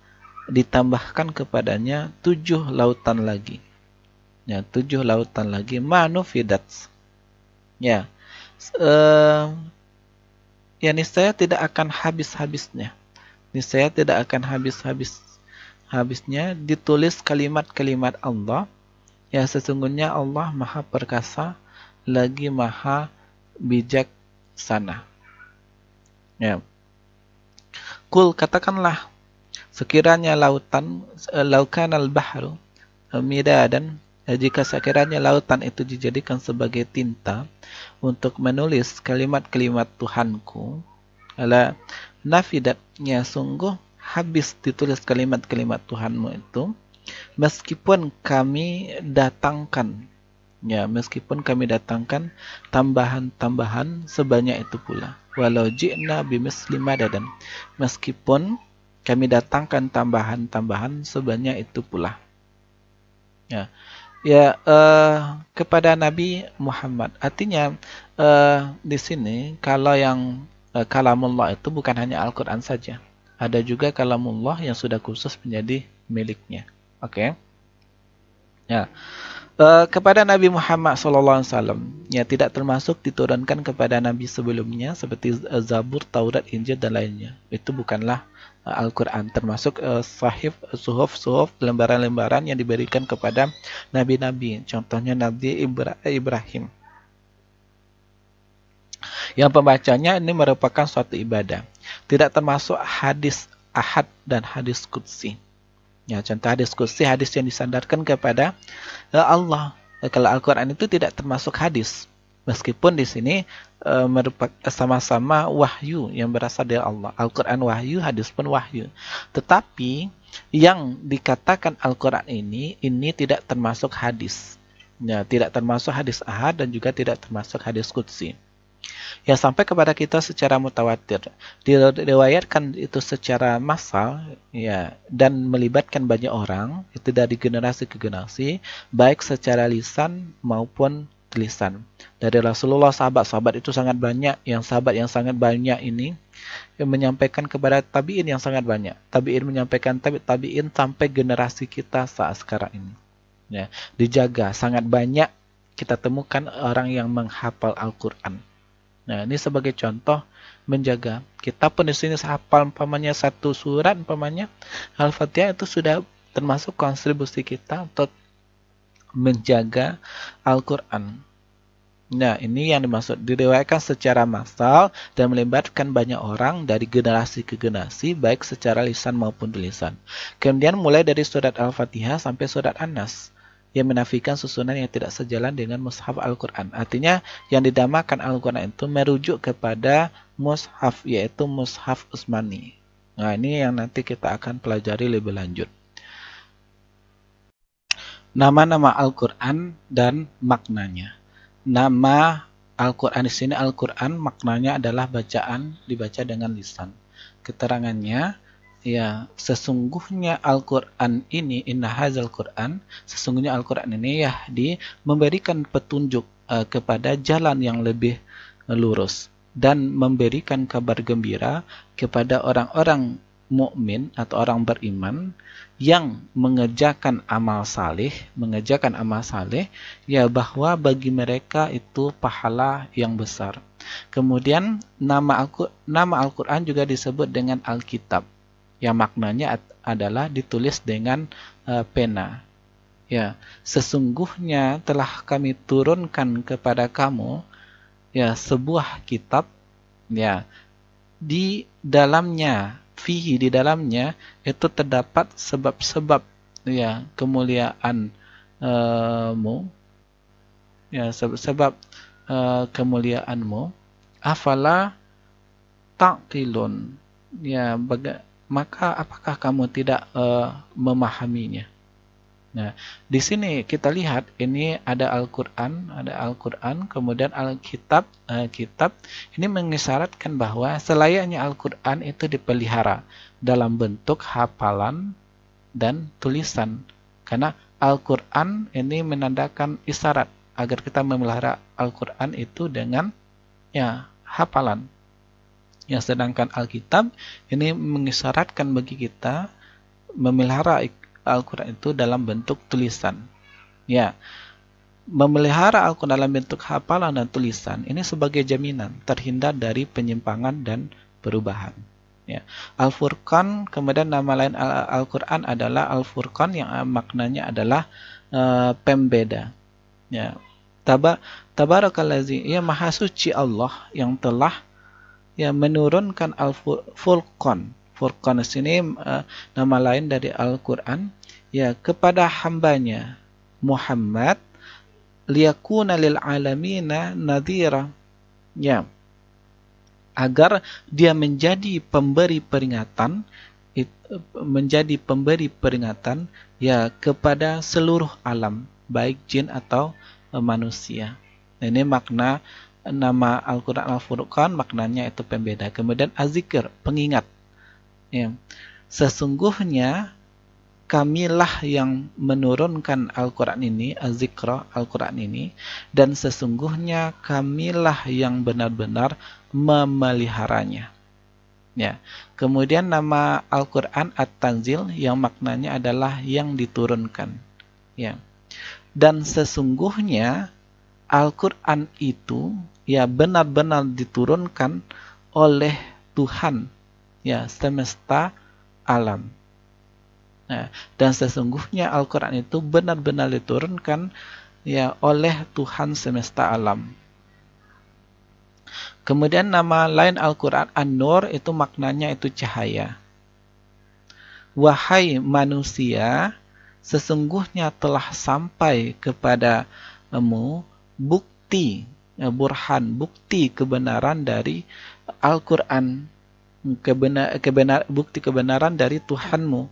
A: ditambahkan kepadanya 7 lautan lagi. Ya, 7 lautan lagi, manufidat. Ya, ya, niscaya tidak akan habis-habisnya. Niscaya tidak akan habisnya ditulis kalimat-kalimat Allah. Ya, sesungguhnya Allah Maha Perkasa lagi Maha Bijaksana. Ya. Kul, katakanlah, sekiranya laukan al-bahru midadan, jika sekiranya lautan itu dijadikan sebagai tinta untuk menulis kalimat-kalimat Tuhanku, ala nafidatnya, sungguh habis ditulis kalimat-kalimat Tuhanmu itu, meskipun kami datangkan, ya, meskipun kami datangkan tambahan-tambahan sebanyak itu pula. Walau ji'na bimisli madadan, meskipun kami datangkan tambahan-tambahan sebanyak itu pula. Ya, ya, kepada Nabi Muhammad. Artinya di sini kalau yang kalamullah itu bukan hanya Al-Quran saja, ada juga kalamullah yang sudah khusus menjadi miliknya. Oke. Ya. Kepada Nabi Muhammad SAW, ya, tidak termasuk diturunkan kepada Nabi sebelumnya seperti Zabur, Taurat, Injil dan lainnya. Itu bukanlah Al-Quran, termasuk sahif, suhuf, lembaran-lembaran yang diberikan kepada Nabi-Nabi. Contohnya Nabi Ibrahim. Yang pembacanya ini merupakan suatu ibadah. Tidak termasuk hadis ahad dan hadis qudsi. Ya, contoh hadis qudsi, hadis yang disandarkan kepada Allah. Kalau Al-Quran itu tidak termasuk hadis, meskipun di sini merupakan sama-sama wahyu yang berasal dari Allah. Al-Quran wahyu, hadis pun wahyu. Tetapi yang dikatakan Al-Quran ini tidak termasuk hadis. Ya, tidak termasuk hadis ahad dan juga tidak termasuk hadis qudsi. Yang sampai kepada kita secara mutawatir, diriwayatkan itu secara massal, ya, dan melibatkan banyak orang, itu dari generasi ke generasi, baik secara lisan maupun tulisan. Dari Rasulullah, sahabat-sahabat itu sangat banyak, sahabat yang sangat banyak ini yang menyampaikan kepada tabi'in yang sangat banyak. Tabi'in menyampaikan tabi'in sampai generasi kita saat sekarang ini. Ya, dijaga, sangat banyak kita temukan orang yang menghafal Al-Quran. Nah, ini sebagai contoh menjaga. Kita pun di sini hafal umpamanya satu surat, umpamanya Al-Fatihah, itu sudah termasuk kontribusi kita untuk menjaga Al-Quran. Nah, ini yang dimaksud diriwayatkan secara massal dan melibatkan banyak orang dari generasi ke generasi, baik secara lisan maupun tulisan. Kemudian mulai dari surat Al-Fatihah sampai surat An-Nas, yang menafikan susunan yang tidak sejalan dengan mushaf Al-Quran. Artinya yang dinamakan Al-Quran itu merujuk kepada mushaf, yaitu mushaf Utsmani. Nah, ini yang nanti kita akan pelajari lebih lanjut. Nama-nama Al-Quran dan maknanya. Nama Al-Quran di sini, Al-Quran maknanya adalah bacaan, dibaca dengan lisan. Keterangannya, ya, sesungguhnya Al-Quran ini, inna hazal Quran, sesungguhnya Al-Quran ini yahdi, memberikan petunjuk kepada jalan yang lebih lurus, dan memberikan kabar gembira kepada orang-orang mukmin atau orang beriman yang mengerjakan amal saleh, ya, bahwa bagi mereka itu pahala yang besar. Kemudian nama Al-Quran juga disebut dengan Alkitab, yang maknanya adalah ditulis dengan pena. Ya, sesungguhnya telah kami turunkan kepada kamu ya sebuah kitab, ya, di dalamnya di dalamnya itu terdapat sebab-sebab ya kemuliaan mu, ya sebab kemuliaanmu. Afala taqilun, ya maka apakah kamu tidak memahaminya? Nah, di sini kita lihat ini ada Al-Qur'an, kemudian Alkitab, kitab. Ini mengisyaratkan bahwa selayaknya Al-Qur'an itu dipelihara dalam bentuk hafalan dan tulisan. Karena Al-Qur'an ini menandakan isyarat agar kita memelihara Al-Qur'an itu dengan ya hafalan. Yang sedangkan Alkitab ini mengisyaratkan bagi kita memelihara Al-Quran itu dalam bentuk tulisan. Ya, memelihara Al-Quran dalam bentuk hafalan dan tulisan ini sebagai jaminan terhindar dari penyimpangan dan perubahan. Ya, Al-Furqan, kemudian nama lain Al-Quran adalah Al-Furqan yang maknanya adalah pembeda. Ya, Tabarakallazi, ya maha suci Allah yang telah ya menurunkan Al-Furqan. Furqan di sini nama lain dari Al-Quran ya kepada hambanya Muhammad liyakuna lil alamina nadhira, ya agar dia menjadi pemberi peringatan ya kepada seluruh alam baik jin atau manusia. Ini makna nama Al-Quran Al-Furqan, maknanya itu pembeda. Kemudian Az-Zikr, pengingat. Ya. Sesungguhnya kamilah yang menurunkan Al-Quran ini, Az-Zikra, Al-Quran ini, dan sesungguhnya kamilah yang benar-benar memeliharanya. Ya. Kemudian nama Al-Quran At-Tanzil yang maknanya adalah yang diturunkan. Ya. Dan sesungguhnya Al-Quran itu ya benar-benar diturunkan oleh Tuhan ya semesta alam. Nah, dan sesungguhnya Al-Quran itu benar-benar diturunkan ya oleh Tuhan semesta alam. Kemudian nama lain Al-Quran An-Nur itu maknanya itu cahaya. Wahai manusia, sesungguhnya telah sampai kepadamu bukti burhan, bukti kebenaran dari Al-Quran, bukti kebenaran dari Tuhanmu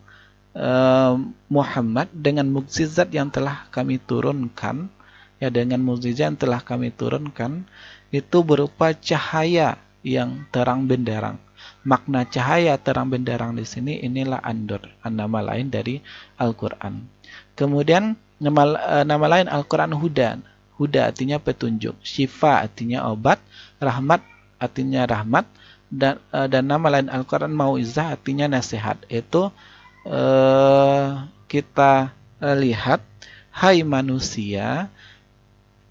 A: Muhammad dengan mukjizat yang telah kami turunkan, ya dengan mukjizat yang telah kami turunkan itu berupa cahaya yang terang benderang. Makna cahaya terang benderang di sini inilah An-Nur, nama lain dari Al-Quran. Kemudian nama lain Al-Quran Huda. Huda artinya petunjuk, Syifa artinya obat, Rahmat artinya rahmat, dan nama lain Al-Quran Mau'izah artinya nasihat. Itu kita lihat, hai manusia,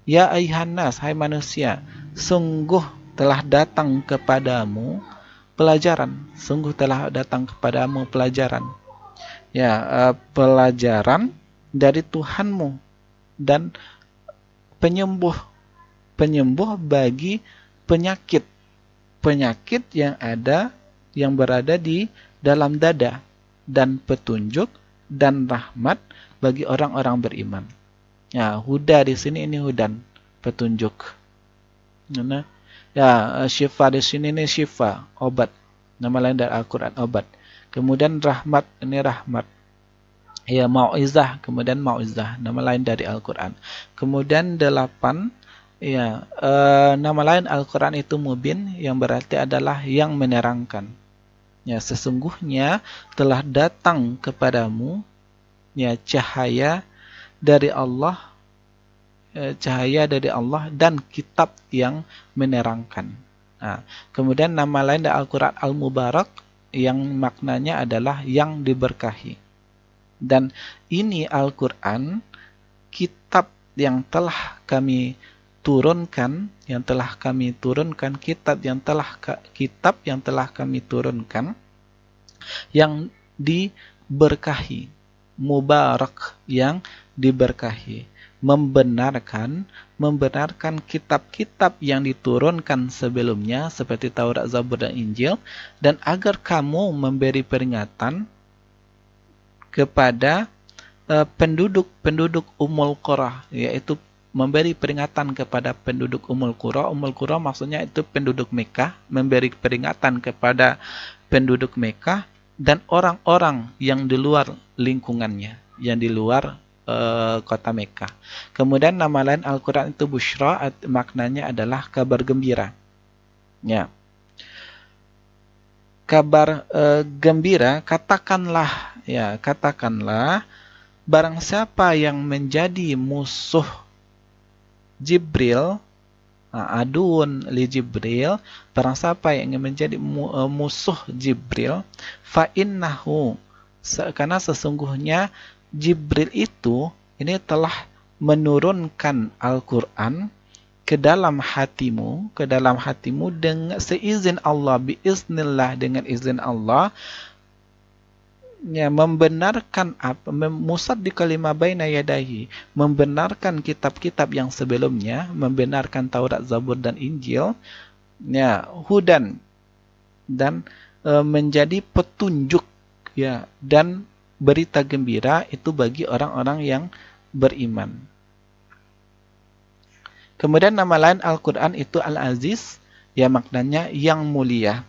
A: ya ayuhannas, hai manusia, sungguh telah datang kepadamu pelajaran, sungguh telah datang kepadamu pelajaran. Ya, pelajaran dari Tuhanmu dan penyembuh bagi penyakit yang berada di dalam dada, dan petunjuk dan rahmat bagi orang-orang beriman. Ya, huda di sini ini hudan, petunjuk. Nah, ya, syifa di sini ini syifa, obat. Nama lain dari Al-Quran obat. Kemudian rahmat, ini rahmat. Ya, mau'izah, kemudian mau'izah, nama lain dari Al-Quran. Kemudian 8, ya, nama lain Al-Quran itu mubin, yang berarti adalah yang menerangkan. Ya, sesungguhnya telah datang kepadamu ya cahaya dari Allah, dan kitab yang menerangkan. Nah, kemudian nama lain dari Al-Quran Al-Mubarak, yang maknanya adalah yang diberkahi. Dan ini Al-Quran, kitab yang telah kami turunkan, kitab yang telah kami turunkan, yang diberkahi, mubarak, yang diberkahi, membenarkan kitab-kitab yang diturunkan sebelumnya seperti Taurat, Zabur, dan Injil, dan agar kamu memberi peringatan kepada penduduk Ummul Qura, yaitu memberi peringatan kepada penduduk Ummul Qura. Ummul Qura maksudnya itu penduduk Mekah, memberi peringatan kepada penduduk Mekah dan orang-orang yang di luar lingkungannya, yang di luar kota Mekah. Kemudian nama lain Al-Quran itu Bushra, maknanya adalah kabar gembira. Ya. Kabar gembira, katakanlah barang siapa yang menjadi musuh Jibril, adun li Jibril, barang siapa yang menjadi musuh Jibril, fa innahu, karena sesungguhnya Jibril itu ini telah menurunkan Al-Quran ke dalam hatimu dengan seizin Allah, biiznillah, dengan izin Allah, ya, membenarkan musaddiqan lima baina yadayhi, membenarkan kitab-kitab yang sebelumnya, membenarkan Taurat, Zabur, dan Injil, ya, hudan, dan menjadi petunjuk, ya, dan berita gembira itu bagi orang-orang yang beriman. Kemudian nama lain Al-Quran itu Al-Aziz, ya, maknanya yang mulia.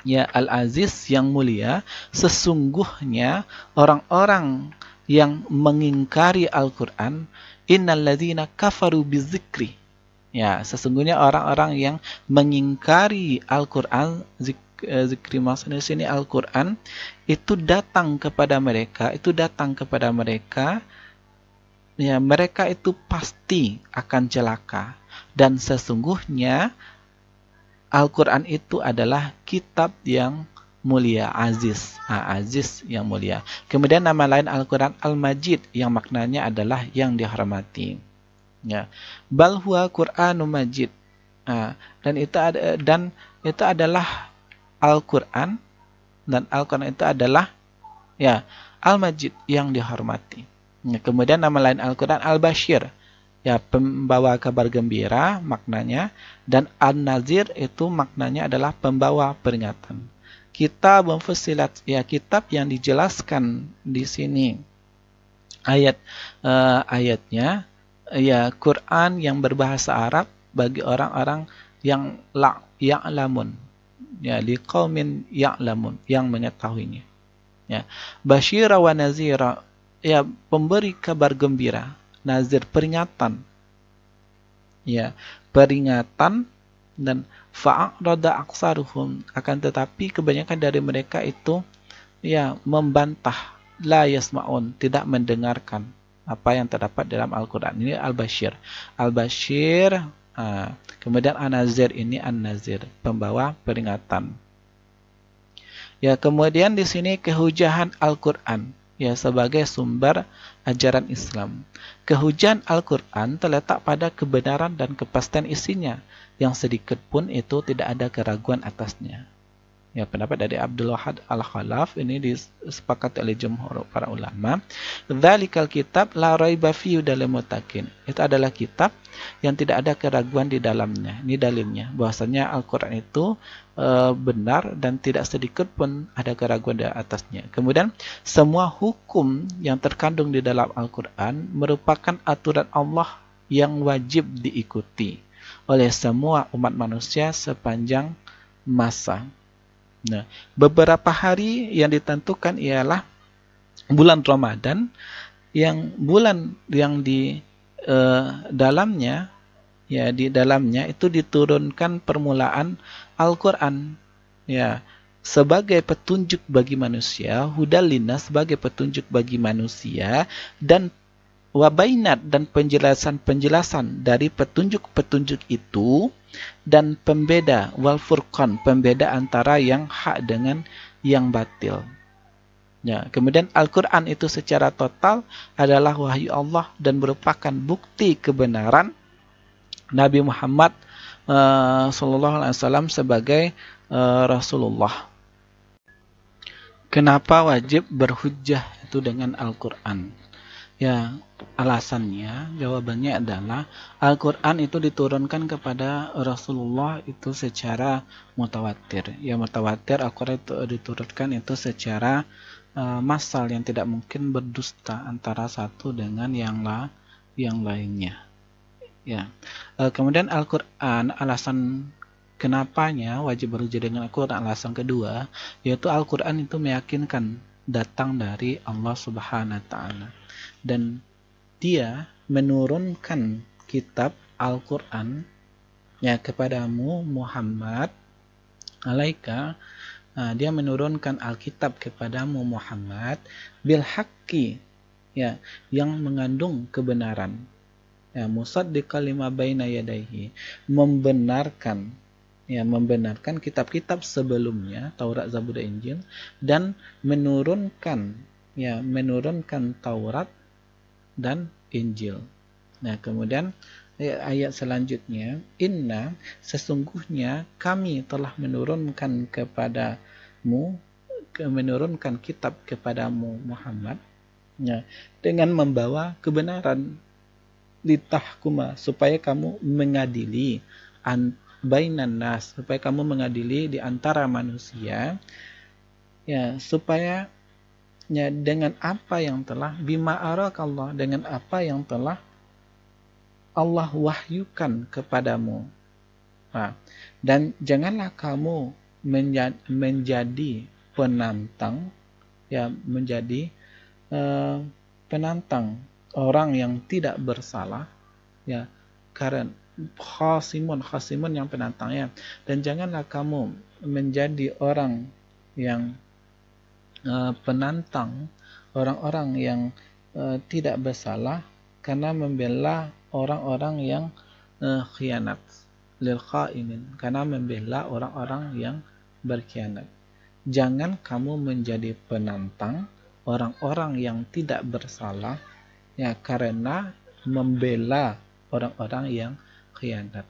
A: Ya, Al-Aziz yang mulia. Sesungguhnya orang-orang yang mengingkari Al-Quran, innalladzina kafaru bizikri. Ya, sesungguhnya orang-orang yang mengingkari Al-Quran, zikri maksudnya sini Al-Quran, itu datang kepada mereka, ya, mereka itu pasti akan celaka. Dan sesungguhnya Al-Quran itu adalah kitab yang mulia, aziz. Aziz yang mulia. Kemudian nama lain Al-Quran Al-Majid, yang maknanya adalah yang dihormati. Ya. Bal huwa Qur'anun Majid. Dan itu adalah Al-Quran, dan Al-Quran itu adalah, ya, Al-Majid yang dihormati. Ya, kemudian nama lain Al-Quran Al-Bashir, ya, pembawa kabar gembira maknanya, dan An-Nazir itu maknanya adalah pembawa peringatan. Kitab Fussilat, ya, kitab yang dijelaskan di sini ayatnya, ya, Quran yang berbahasa Arab bagi orang-orang yang ya'lamun, ya, liqaumin ya'lamun, yang mengetahuinya. Ya, Basyira wa Nazira, ya, pemberi kabar gembira, nazir peringatan, ya, peringatan, dan fa'arada aksaruhum, akan tetapi kebanyakan dari mereka itu, ya, membantah, la yasma'un, tidak mendengarkan apa yang terdapat dalam Al-Quran. Ini Al-Bashir. Kemudian An-Nazir, ini An-Nazir, pembawa peringatan. Ya, kemudian di sini kehujahan Al-Quran, ya, sebagai sumber ajaran Islam. Kehujahan Al-Quran terletak pada kebenaran dan kepastian isinya, yang sedikit pun itu tidak ada keraguan atasnya. Ya, pendapat dari Abdul Wahid Al-Khalaf ini disepakati oleh jumhur para ulama. Dzalikal kitab la raiba fihi hudal muttaqin. Itu adalah kitab yang tidak ada keraguan di dalamnya. Ini dalilnya bahwasanya Al-Qur'an itu benar dan tidak sedikit pun ada keraguan di atasnya. Kemudian semua hukum yang terkandung di dalam Al-Qur'an merupakan aturan Allah yang wajib diikuti oleh semua umat manusia sepanjang masa. Nah, beberapa hari yang ditentukan ialah bulan Ramadan, bulan yang di dalamnya, ya, di dalamnya itu diturunkan permulaan Al-Quran, ya, sebagai petunjuk bagi manusia, hudal linnas, sebagai petunjuk bagi manusia, dan wabainat, dan penjelasan-penjelasan dari petunjuk-petunjuk itu, dan pembeda, wal furqan, pembeda antara yang hak dengan yang batil. Ya, kemudian Al-Quran itu secara total adalah wahyu Allah dan merupakan bukti kebenaran Nabi Muhammad sallallahu alaihi wasallam sebagai Rasulullah. Kenapa wajib berhujjah itu dengan Al-Quran? Ya, alasannya, jawabannya adalah Al-Quran itu diturunkan kepada Rasulullah itu secara mutawatir. Ya, mutawatir Al-Quran itu diturunkan itu secara massal yang tidak mungkin berdusta antara satu dengan yang lainnya. Ya, kemudian Al-Quran, alasan kenapanya wajib berhujjah dengan Al-Quran, alasan kedua, yaitu Al-Quran itu meyakinkan datang dari Allah Subhanahu wa Ta'ala. Dan dia menurunkan kitab Al-Quran ya kepadamu Muhammad alaika, dia menurunkan Alkitab kepadamu Muhammad bil haqqi, ya, yang mengandung kebenaran. Ya, musaddiqal lima baina yadayhi, membenarkan kitab-kitab sebelumnya, Taurat, Zabur, dan Injil, dan menurunkan Taurat dan Injil. Nah, kemudian ayat selanjutnya, inna, sesungguhnya kami telah menurunkan kitab kepadamu Muhammad, ya, dengan membawa kebenaran, litahkuma, supaya kamu mengadili bainan nas, supaya kamu mengadili di antara manusia, ya, supaya ya dengan apa yang telah bima arakallah, dengan apa yang telah Allah wahyukan kepadamu. Nah, dan janganlah kamu menjadi penantang, ya, menjadi penantang orang yang tidak bersalah, ya, karena khasimun yang penantangnya, dan janganlah kamu menjadi orang yang penantang orang-orang yang tidak bersalah karena membela orang-orang yang khianat, lil khaimin, karena membela orang-orang yang berkhianat. Jangan kamu menjadi penantang orang-orang yang tidak bersalah, ya, karena membela orang-orang yang khianat.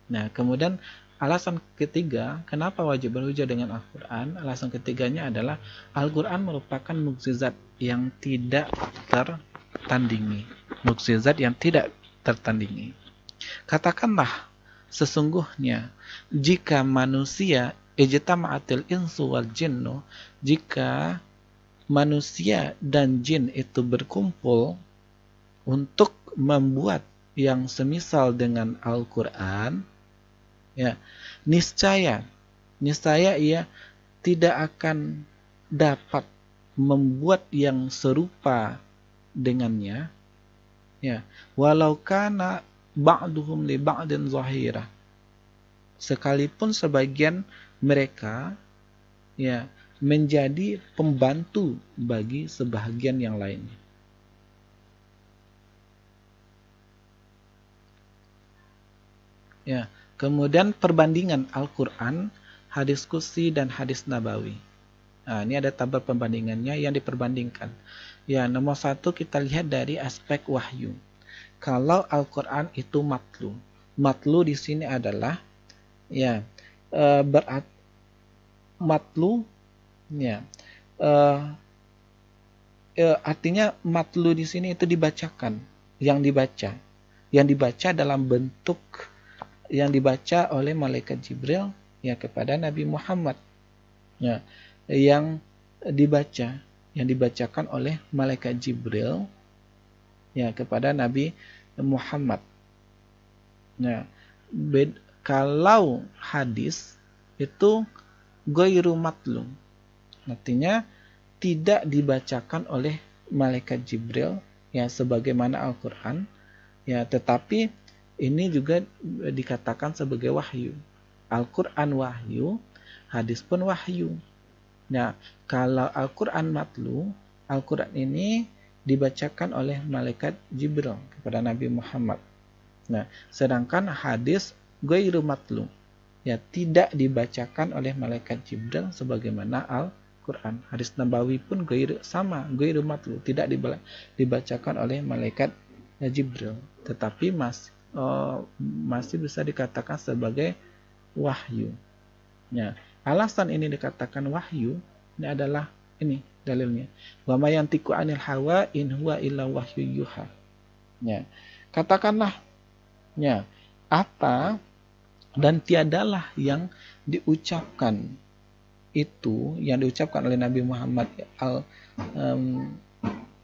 A: Nah, kemudian alasan ketiga, kenapa wajib berhujjah dengan Al-Quran? Alasan ketiganya adalah Al-Quran merupakan mukjizat yang tidak tertandingi. Mukjizat yang tidak tertandingi. Katakanlah, sesungguhnya jika manusia ijtama'atil insu wal jinnu, jika manusia dan jin itu berkumpul untuk membuat yang semisal dengan Al-Quran, ya, niscaya ia tidak akan dapat membuat yang serupa dengannya, ya, walau kana ba'duhum li ba'din zahira, sekalipun sebagian mereka, ya, menjadi pembantu bagi sebahagian yang lainnya. Ya, kemudian perbandingan Al-Quran, hadis qudsi dan hadis nabawi. Nah, ini ada tabel pembandingannya yang diperbandingkan. Ya, nomor satu kita lihat dari aspek wahyu. Kalau Al-Quran itu matlu di sini adalah, ya, matlu, ya, artinya matlu di sini itu dibacakan, yang dibaca dalam bentuk yang dibaca oleh malaikat Jibril, ya, kepada Nabi Muhammad, ya, yang dibacakan oleh malaikat Jibril, ya, kepada Nabi Muhammad. Nah, kalau hadis itu ghairu matlu, artinya tidak dibacakan oleh malaikat Jibril, ya, sebagaimana Al-Quran, ya, tetapi ini juga dikatakan sebagai wahyu. Al-Quran wahyu, hadis pun wahyu. Nah, kalau Al-Quran matlu, Al-Quran ini dibacakan oleh malaikat Jibril kepada Nabi Muhammad. Nah, sedangkan hadis ghairu matlu, ya, tidak dibacakan oleh malaikat Jibril sebagaimana Al-Quran. Hadis nabawi pun ghairu matlu, tidak dibacakan oleh malaikat Jibril, tetapi masih bisa dikatakan sebagai wahyu. Ya, alasan ini dikatakan wahyu ini adalah ini dalilnya. Wa may yantiqu 'anil hawa in huwa illa wahyu yuha. Ya. Katakanlah ya, apa dan tiadalah yang diucapkan itu yang diucapkan oleh Nabi Muhammad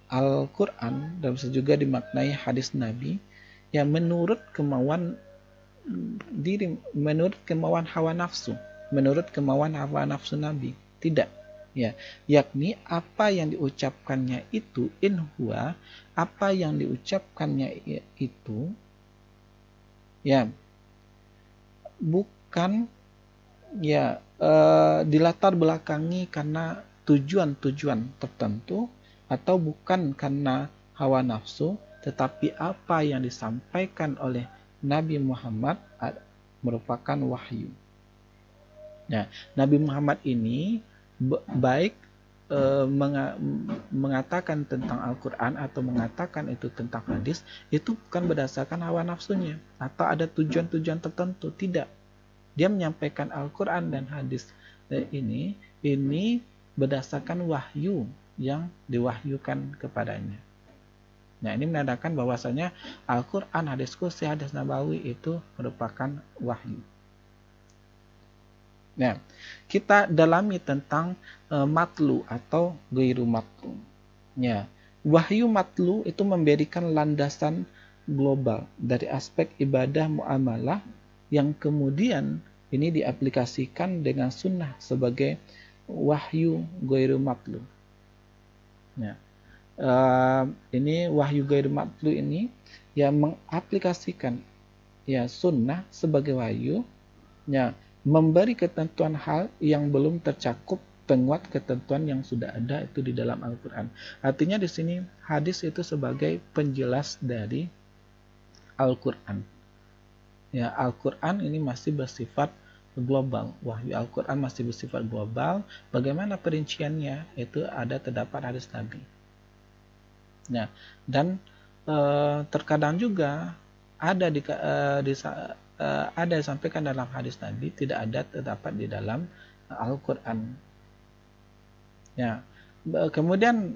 A: Al-Quran dan bisa juga dimaknai hadis Nabi yang menurut kemauan diri, menurut kemauan hawa nafsu, menurut kemauan hawa nafsu Nabi. Tidak, ya, yakni apa yang diucapkannya itu in huwa, apa yang diucapkannya itu ya bukan ya dilatar belakangi karena tujuan-tujuan tertentu atau bukan karena hawa nafsu, tetapi apa yang disampaikan oleh Nabi Muhammad merupakan wahyu. Nah, Nabi Muhammad ini baik mengatakan tentang Al-Quran atau mengatakan itu tentang hadis, itu bukan berdasarkan hawa nafsunya atau ada tujuan-tujuan tertentu. Tidak. Dia menyampaikan Al-Quran dan hadis ini berdasarkan wahyu yang diwahyukan kepadanya. Nah, ini menandakan bahwasanya Al-Quran, hadis qudsi, hadis nabawi itu merupakan wahyu. Nah, kita dalami tentang matlu atau ghairu matlu. Ya, wahyu matlu itu memberikan landasan global dari aspek ibadah muamalah yang kemudian ini diaplikasikan dengan sunnah sebagai wahyu ghairu matlu. Ya. Ini wahyu ghairu matlu ini yang mengaplikasikan ya sunnah sebagai wahyu, ya, memberi ketentuan hal yang belum tercakup penguat ketentuan yang sudah ada itu di dalam Al-Quran. Artinya di sini hadis itu sebagai penjelas dari Al-Quran. Ya, Al-Quran ini masih bersifat global. Wahyu Al-Quran masih bersifat global. Bagaimana perinciannya? Itu terdapat hadis Nabi. Nah, dan terkadang juga ada ada disampaikan dalam hadis Nabi, tidak ada terdapat di dalam Al-Quran. Ya, kemudian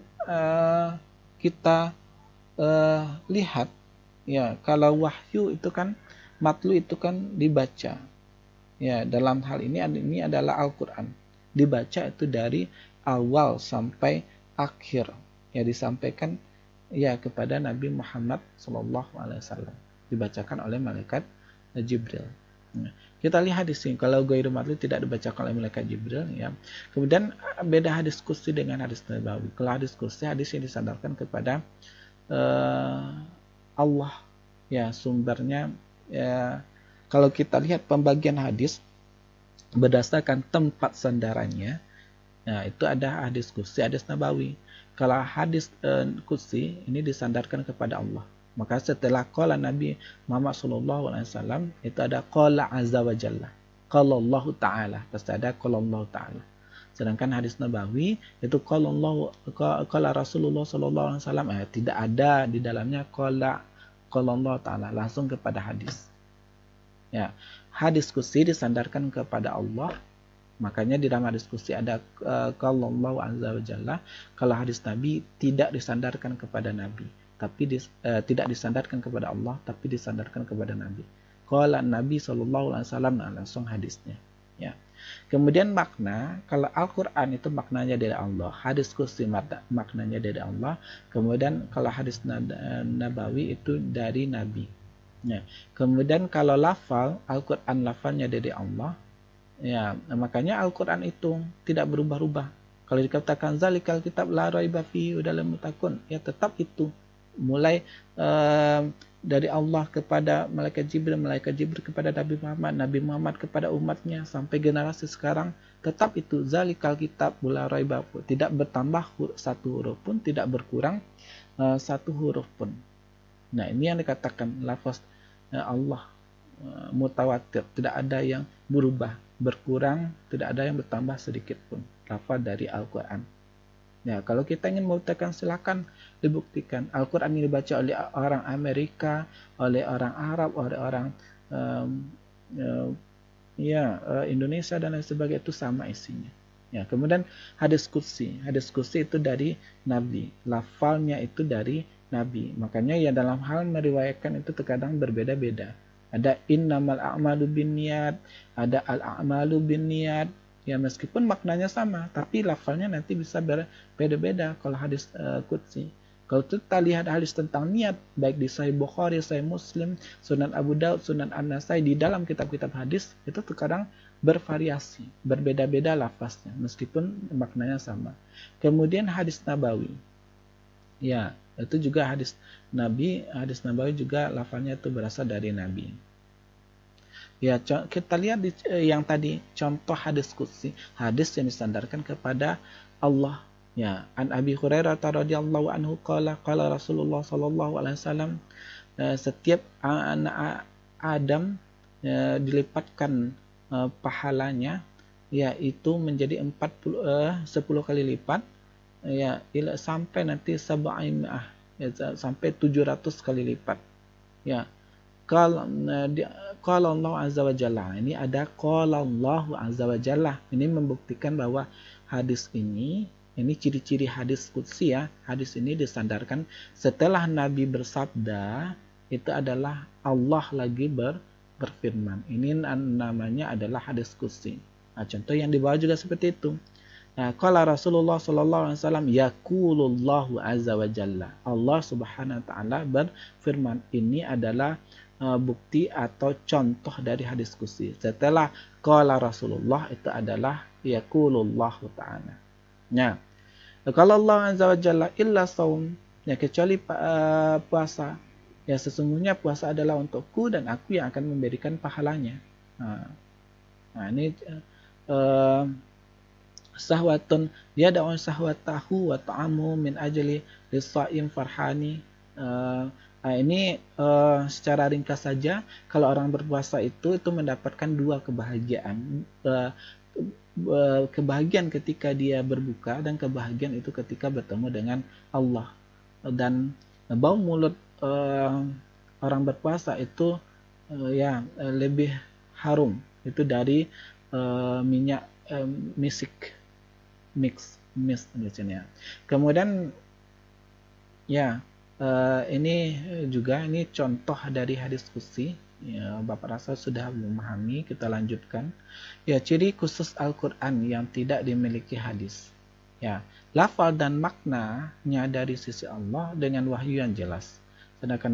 A: kita lihat ya, kalau wahyu itu kan matlu itu kan dibaca. Ya, dalam hal ini adalah Al-Quran. Dibaca itu dari awal sampai akhir. Ya, disampaikan ya kepada Nabi Muhammad SAW. Dibacakan oleh malaikat Jibril. Nah, kita lihat di sini kalau ghairu matlu tidak dibacakan oleh malaikat Jibril, ya. Kemudian beda hadis qudsi dengan hadis nabawi. Kalau hadis qudsi, hadis yang disandarkan kepada Allah, ya, sumbernya. Ya, kalau kita lihat pembagian hadis berdasarkan tempat sandarannya, nah itu ada hadis qudsi, hadis nabawi. Kalau hadis qudsi ini disandarkan kepada Allah, maka setelah qala Nabi Muhammad SAW itu ada qala azza wa jalla, qala Allah Ta'ala, pasti ada qala Allah Ta'ala. Sedangkan hadis nabawi itu qala Rasulullah SAW, tidak ada di dalamnya qala Allah Ta'ala, langsung kepada hadis. Ya, hadis qudsi disandarkan kepada Allah, makanya di dalam hadis qudsi ada qala Allah azza wa jalla. Kalau hadis Nabi tidak disandarkan kepada Nabi, tapi tidak disandarkan kepada Allah, tapi disandarkan kepada Nabi. Qala Nabi SAW, langsung hadisnya. Ya. Kemudian makna, kalau Al-Quran itu maknanya dari Allah, hadis qudsi maknanya dari Allah. Kemudian kalau hadis nabawi itu dari Nabi. Ya. Kemudian kalau lafal, Al-Quran lafalnya dari Allah. Ya, makanya Al-Quran itu tidak berubah-ubah. Kalau dikatakan zalikal kitab la raiba fihi hudal lil muttaqin, ya tetap itu. Mulai dari Allah kepada malaikat Jibril kepada Nabi Muhammad kepada umatnya sampai generasi sekarang, tetap itu zalikal kitab la raiba, tidak bertambah satu huruf pun, tidak berkurang satu huruf pun. Nah, ini yang dikatakan lafaz Allah mutawatir, tidak ada yang berubah, berkurang, tidak ada yang bertambah sedikit pun lafaz dari Al-Quran. Ya, kalau kita ingin membuktikan, silakan dibuktikan. Al-Quran ini dibaca oleh orang Amerika, oleh orang Arab, oleh orang um, uh, Indonesia dan lain sebagainya, itu sama isinya. Ya, kemudian hadis qudsi. Hadis qudsi itu dari Nabi. Lafalnya itu dari Nabi. Makanya ya dalam hal meriwayatkan itu terkadang berbeda-beda. Ada innamal a'malu binniyat, ada al-a'malu binniyat. Ya, meskipun maknanya sama, tapi lafalnya nanti bisa berbeda-beda kalau hadis qudsi. Kalau kita lihat hadis tentang niat, baik di Sahih Bukhari, Sahih Muslim, Sunan Abu Daud, Sunan An-Nasai, di dalam kitab-kitab hadis, itu terkadang bervariasi, berbeda-beda lafaznya, meskipun maknanya sama. Kemudian hadis Nabawi. Ya, itu juga hadis Nabawi juga lafalnya itu berasal dari Nabi. Ya, kita lihat yang tadi contoh hadis qudsi, hadis yang disandarkan kepada Allah. Ya, an Abi Hurairah radhiyallahu anhu qala Rasulullah sallallahu alaihi wasallam, setiap anak Adam dilipatkan pahalanya, yaitu menjadi 10 kali lipat, ya, sampai nanti sab'imah, ya, sampai 700 kali lipat. Ya, kalau Allah azza wa jalla, ini ada qala Allah azza wa jalla, ini membuktikan bahwa hadis ini ciri-ciri hadis qudsi, ya. Hadis ini disandarkan setelah Nabi bersabda, itu adalah Allah lagi berfirman. Ini namanya adalah hadis qudsi. Nah, contoh yang di bawah juga seperti itu. Nah, qala Rasulullah sallallahu alaihi wasallam, yaqulullahu azza wa jalla, Allah subhanahu wa ta'ala berfirman. Ini adalah bukti atau contoh dari hadis qudsi. Setelah qala Rasulullah, itu adalah yaqulullahu ta'ala. Ya. Kalau Allah azza wa jalla illa saum, ya, kecuali puasa, ya, sesungguhnya puasa adalah untukku dan aku yang akan memberikan pahalanya. Nah, ini sahwatun yada'un sahwatahu wa ta'amu min ajli lis-shaim farhani. Ini secara ringkas saja, kalau orang berpuasa itu mendapatkan dua kebahagiaan. Kebahagiaan ketika dia berbuka dan kebahagiaan itu ketika bertemu dengan Allah. Dan bau mulut orang berpuasa itu lebih harum itu dari minyak misik, mix ya. Kemudian ya, ini juga contoh dari hadis qudsi. Ya, Bapak rasa sudah memahami, kita lanjutkan. Ya, ciri khusus Al-Quran yang tidak dimiliki hadis. Ya, lafal dan maknanya dari sisi Allah dengan wahyu yang jelas. Sedangkan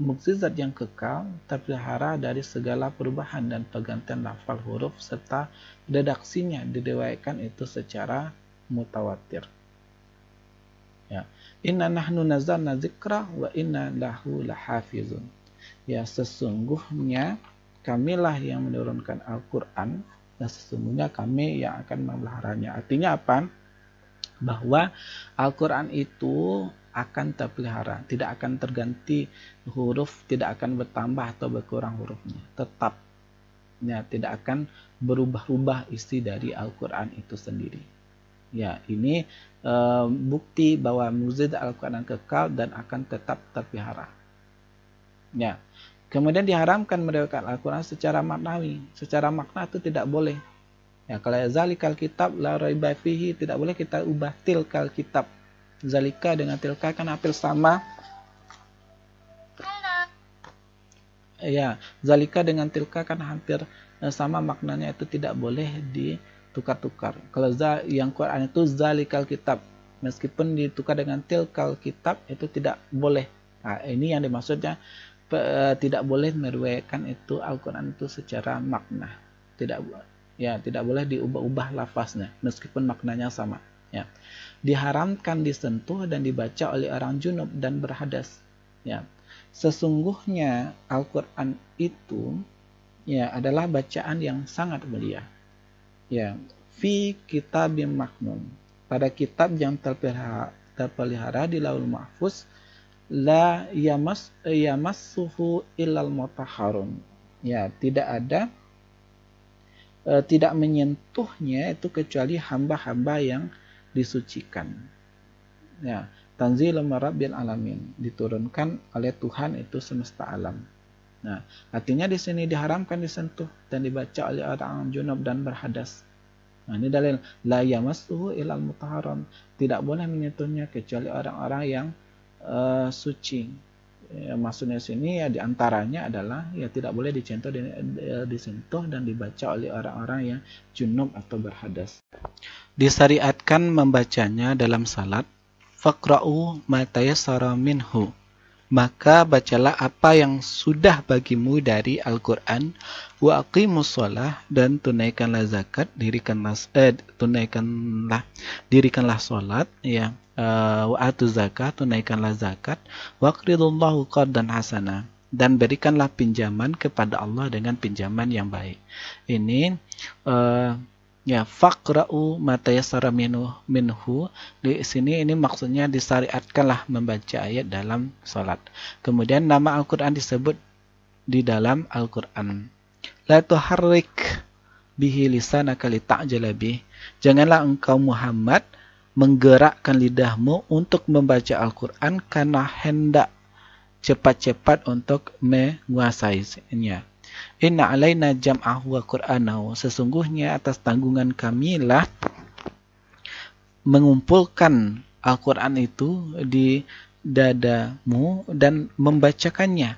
A: mukjizat yang kekal terpelihara dari segala perubahan dan pergantian lafal huruf serta redaksinya diriwayatkan itu secara mutawatir. Ya, inna nahnu nazzalna dzikra wa inna lahu lahafizun. Ya, sesungguhnya kamilah yang menurunkan Al-Quran dan sesungguhnya kami yang akan memeliharanya. Artinya apa? Bahwa Al-Quran itu akan terpelihara, tidak akan terganti huruf, tidak akan bertambah atau berkurang hurufnya, tetap, ya, tidak akan berubah-ubah isi dari Al-Quran itu sendiri. Ya, ini bukti bahwa mukjizat Al-Quran kekal dan akan tetap terpelihara. Ya, kemudian diharamkan meriwayatkan Al-Quran secara maknawi. Secara makna itu tidak boleh. Ya, kalau zalikal kitab la raiba fihi, tidak boleh kita ubah tilkal kitab. Zalika dengan tilka kan hampir sama. Ya, zalika dengan tilka kan hampir sama maknanya, itu tidak boleh ditukar-tukar. Kalau yang Quran itu zalikal kitab, meskipun ditukar dengan tilkal kitab itu tidak boleh. Nah, ini yang dimaksudnya tidak boleh meriwayatkan itu Al-Quran itu secara makna. Tidak boleh diubah-ubah lafaznya meskipun maknanya sama. Ya. Diharamkan disentuh dan dibaca oleh orang junub dan berhadas. Ya. Sesungguhnya Al-Quran itu, ya, adalah bacaan yang sangat mulia. Ya, fi kitabim maknun, pada kitab yang terpelihara di Lauhul Mahfuz, la yamassuhu illal mutahharun. Ya, tidak menyentuhnya itu kecuali hamba-hamba yang disucikan. Ya, tanzilum rabbil alamin, diturunkan oleh Tuhan itu semesta alam. Nah, artinya di sini diharamkan disentuh dan dibaca oleh orang junub dan berhadas. Nah, ini dalil la yamassuhu ilal mutahharon, tidak boleh menyentuhnya kecuali orang-orang yang suci. Ya, maksudnya sini ya diantaranya adalah ya tidak boleh disentuh dan dibaca oleh orang-orang yang junub atau berhadas. Disyariatkan membacanya dalam salat. Faqra'u ma tayassara minhu, maka bacalah apa yang sudah bagimu dari Al-Quran. Wa aqimus shalah, dan tunaikanlah zakat, dirikanlah salat, ya. Wa atuz zakat, tunaikanlah zakat. Wa qridullahu qardan hasana, dan berikanlah pinjaman kepada Allah dengan pinjaman yang baik. Ini ya, faqra'u ma tayassara minhu, di sini ini maksudnya disyariatkanlah membaca ayat dalam salat. Kemudian nama Al-Qur'an disebut di dalam Al-Qur'an. La tuharrik bihi lisanaka lita'jala bih, janganlah engkau Muhammad menggerakkan lidahmu untuk membaca Al-Qur'an karena hendak cepat-cepat untuk menguasainya. Inna alaina jam'ahu wa qur'anahu, sesungguhnya atas tanggungan kamilah mengumpulkan Al-Quran itu di dadamu dan membacakannya.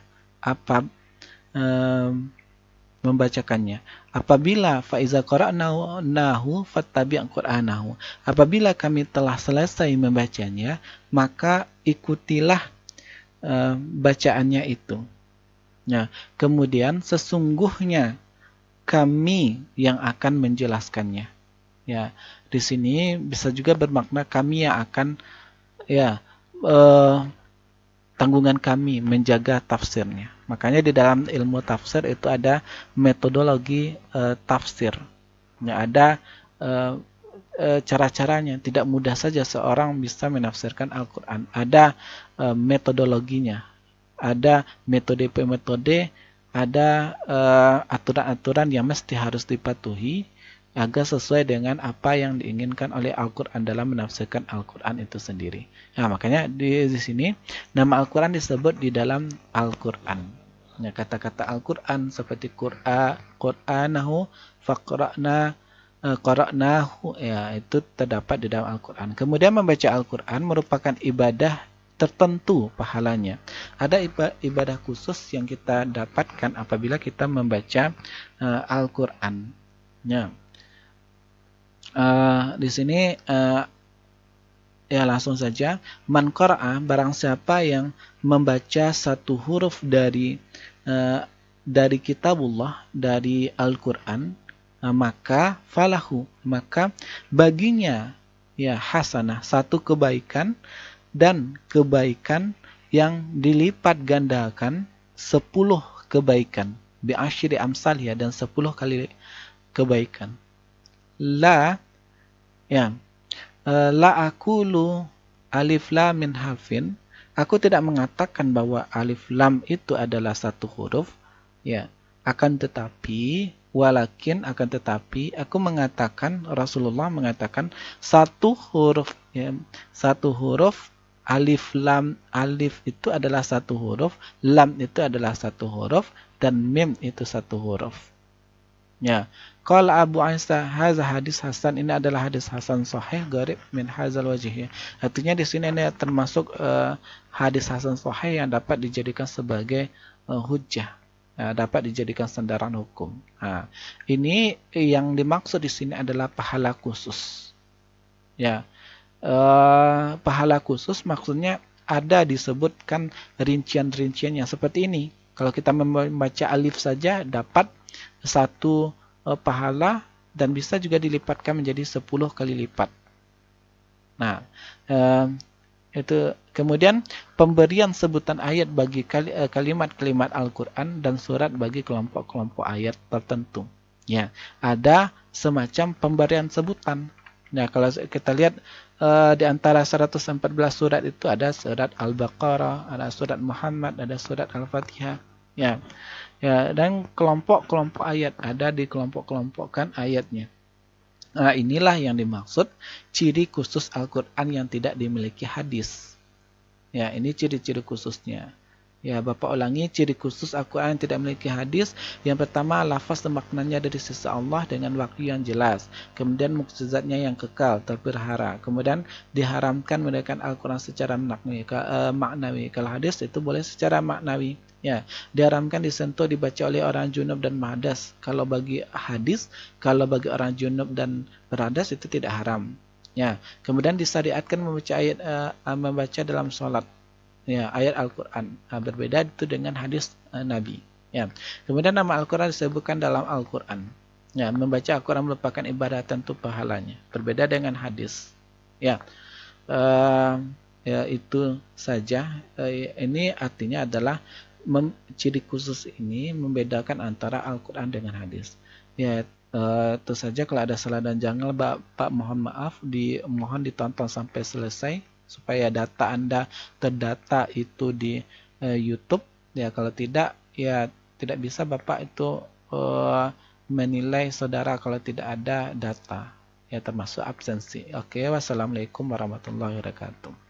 A: Apabila faiza qara'nahu fattabi' qur'anahu, apabila kami telah selesai membacanya, maka ikutilah bacaannya itu. Nah, kemudian sesungguhnya kami yang akan menjelaskannya. Ya, di sini bisa juga bermakna kami yang akan, ya, tanggungan kami menjaga tafsirnya. Makanya di dalam ilmu tafsir itu ada metodologi tafsir. Ya, ada cara-caranya. Tidak mudah saja seorang bisa menafsirkan Al-Quran. Ada metodologinya. Ada metode-metode, ada aturan-aturan yang mesti harus dipatuhi agar sesuai dengan apa yang diinginkan oleh Al-Quran dalam menafsirkan Al-Quran itu sendiri. Nah, makanya di sini nama Al-Quran disebut di dalam Al-Quran. Ya, kata-kata Al-Quran seperti Qur'anahu, qara'nahu, ya, itu terdapat di dalam Al-Quran. Kemudian membaca Al-Quran merupakan ibadah tertentu pahalanya. Ada ibadah khusus yang kita dapatkan apabila kita membaca Al-Quran. Ya. Di sini ya langsung saja, man qara'a, barang siapa yang membaca satu huruf dari kitabullah, dari Al-Quran, maka falahu, maka baginya ya hasanah, satu kebaikan, dan kebaikan yang dilipat gandakan 10 kebaikan, bi'asyri amsalnya, dan 10 kali kebaikan. La, ya, la aqulu alif lam min harfin, aku tidak mengatakan bahwa alif lam itu adalah satu huruf, ya, akan tetapi aku mengatakan, Rasulullah mengatakan satu huruf, ya, satu huruf. Alif lam, alif itu adalah satu huruf, lam itu adalah satu huruf, dan mim itu satu huruf. Ya, qala Abu Isa, hadza hadis hasan, ini adalah hadis hasan sahih gharib min hadzal wajhi. Artinya di sini ini termasuk hadis hasan sahih yang dapat dijadikan sebagai hujjah, dapat dijadikan sandaran hukum. Nah, ini yang dimaksud di sini adalah pahala khusus. Ya. Pahala khusus maksudnya ada disebutkan rincian-rincian yang seperti ini. Kalau kita membaca alif saja dapat satu pahala, dan bisa juga dilipatkan menjadi 10 kali lipat. Nah, itu kemudian pemberian sebutan ayat bagi kalimat-kalimat Al-Quran dan surat bagi kelompok-kelompok ayat tertentu. Ya, ada semacam pemberian sebutan. Nah, kalau kita lihat di antara 114 surat itu ada surat Al-Baqarah, ada surat Muhammad, ada surat Al-Fatihah. Ya. Ya, dan kelompok-kelompok ayat ada di kelompok-kelompokkan ayatnya. Nah, inilah yang dimaksud ciri khusus Al-Quran yang tidak dimiliki hadis. Ya, ini ciri-ciri khususnya. Ya, Bapak ulangi, ciri khusus Al-Quran yang tidak memiliki hadis. Yang pertama, lafaz dan maknanya dari sisi Allah dengan waktu yang jelas. Kemudian mukjizatnya yang kekal, terpelihara. Kemudian diharamkan menggunakan Al-Quran secara maknawi. Kalau hadis itu boleh secara maknawi. Ya, diharamkan disentuh, dibaca oleh orang junub dan mahadas. Kalau bagi hadis, kalau bagi orang junub dan berhadas itu tidak haram. Ya, kemudian disyariatkan membaca dalam sholat. Ya, ayat Al-Quran berbeda itu dengan hadis Nabi. Ya, kemudian nama Al-Quran disebutkan dalam Al-Quran. Ya, membaca Al-Quran merupakan ibadah tentu pahalanya, berbeda dengan hadis. Ya, ya itu saja. Ini artinya adalah ciri khusus ini membedakan antara Al-Quran dengan hadis. Ya, itu saja. Kalau ada salah dan janggal, Bapak mohon maaf. Mohon ditonton sampai selesai supaya data Anda terdata itu di YouTube. Ya, kalau tidak, ya tidak bisa Bapak itu menilai saudara kalau tidak ada data, ya termasuk absensi. Oke, wassalamualaikum warahmatullahi wabarakatuh.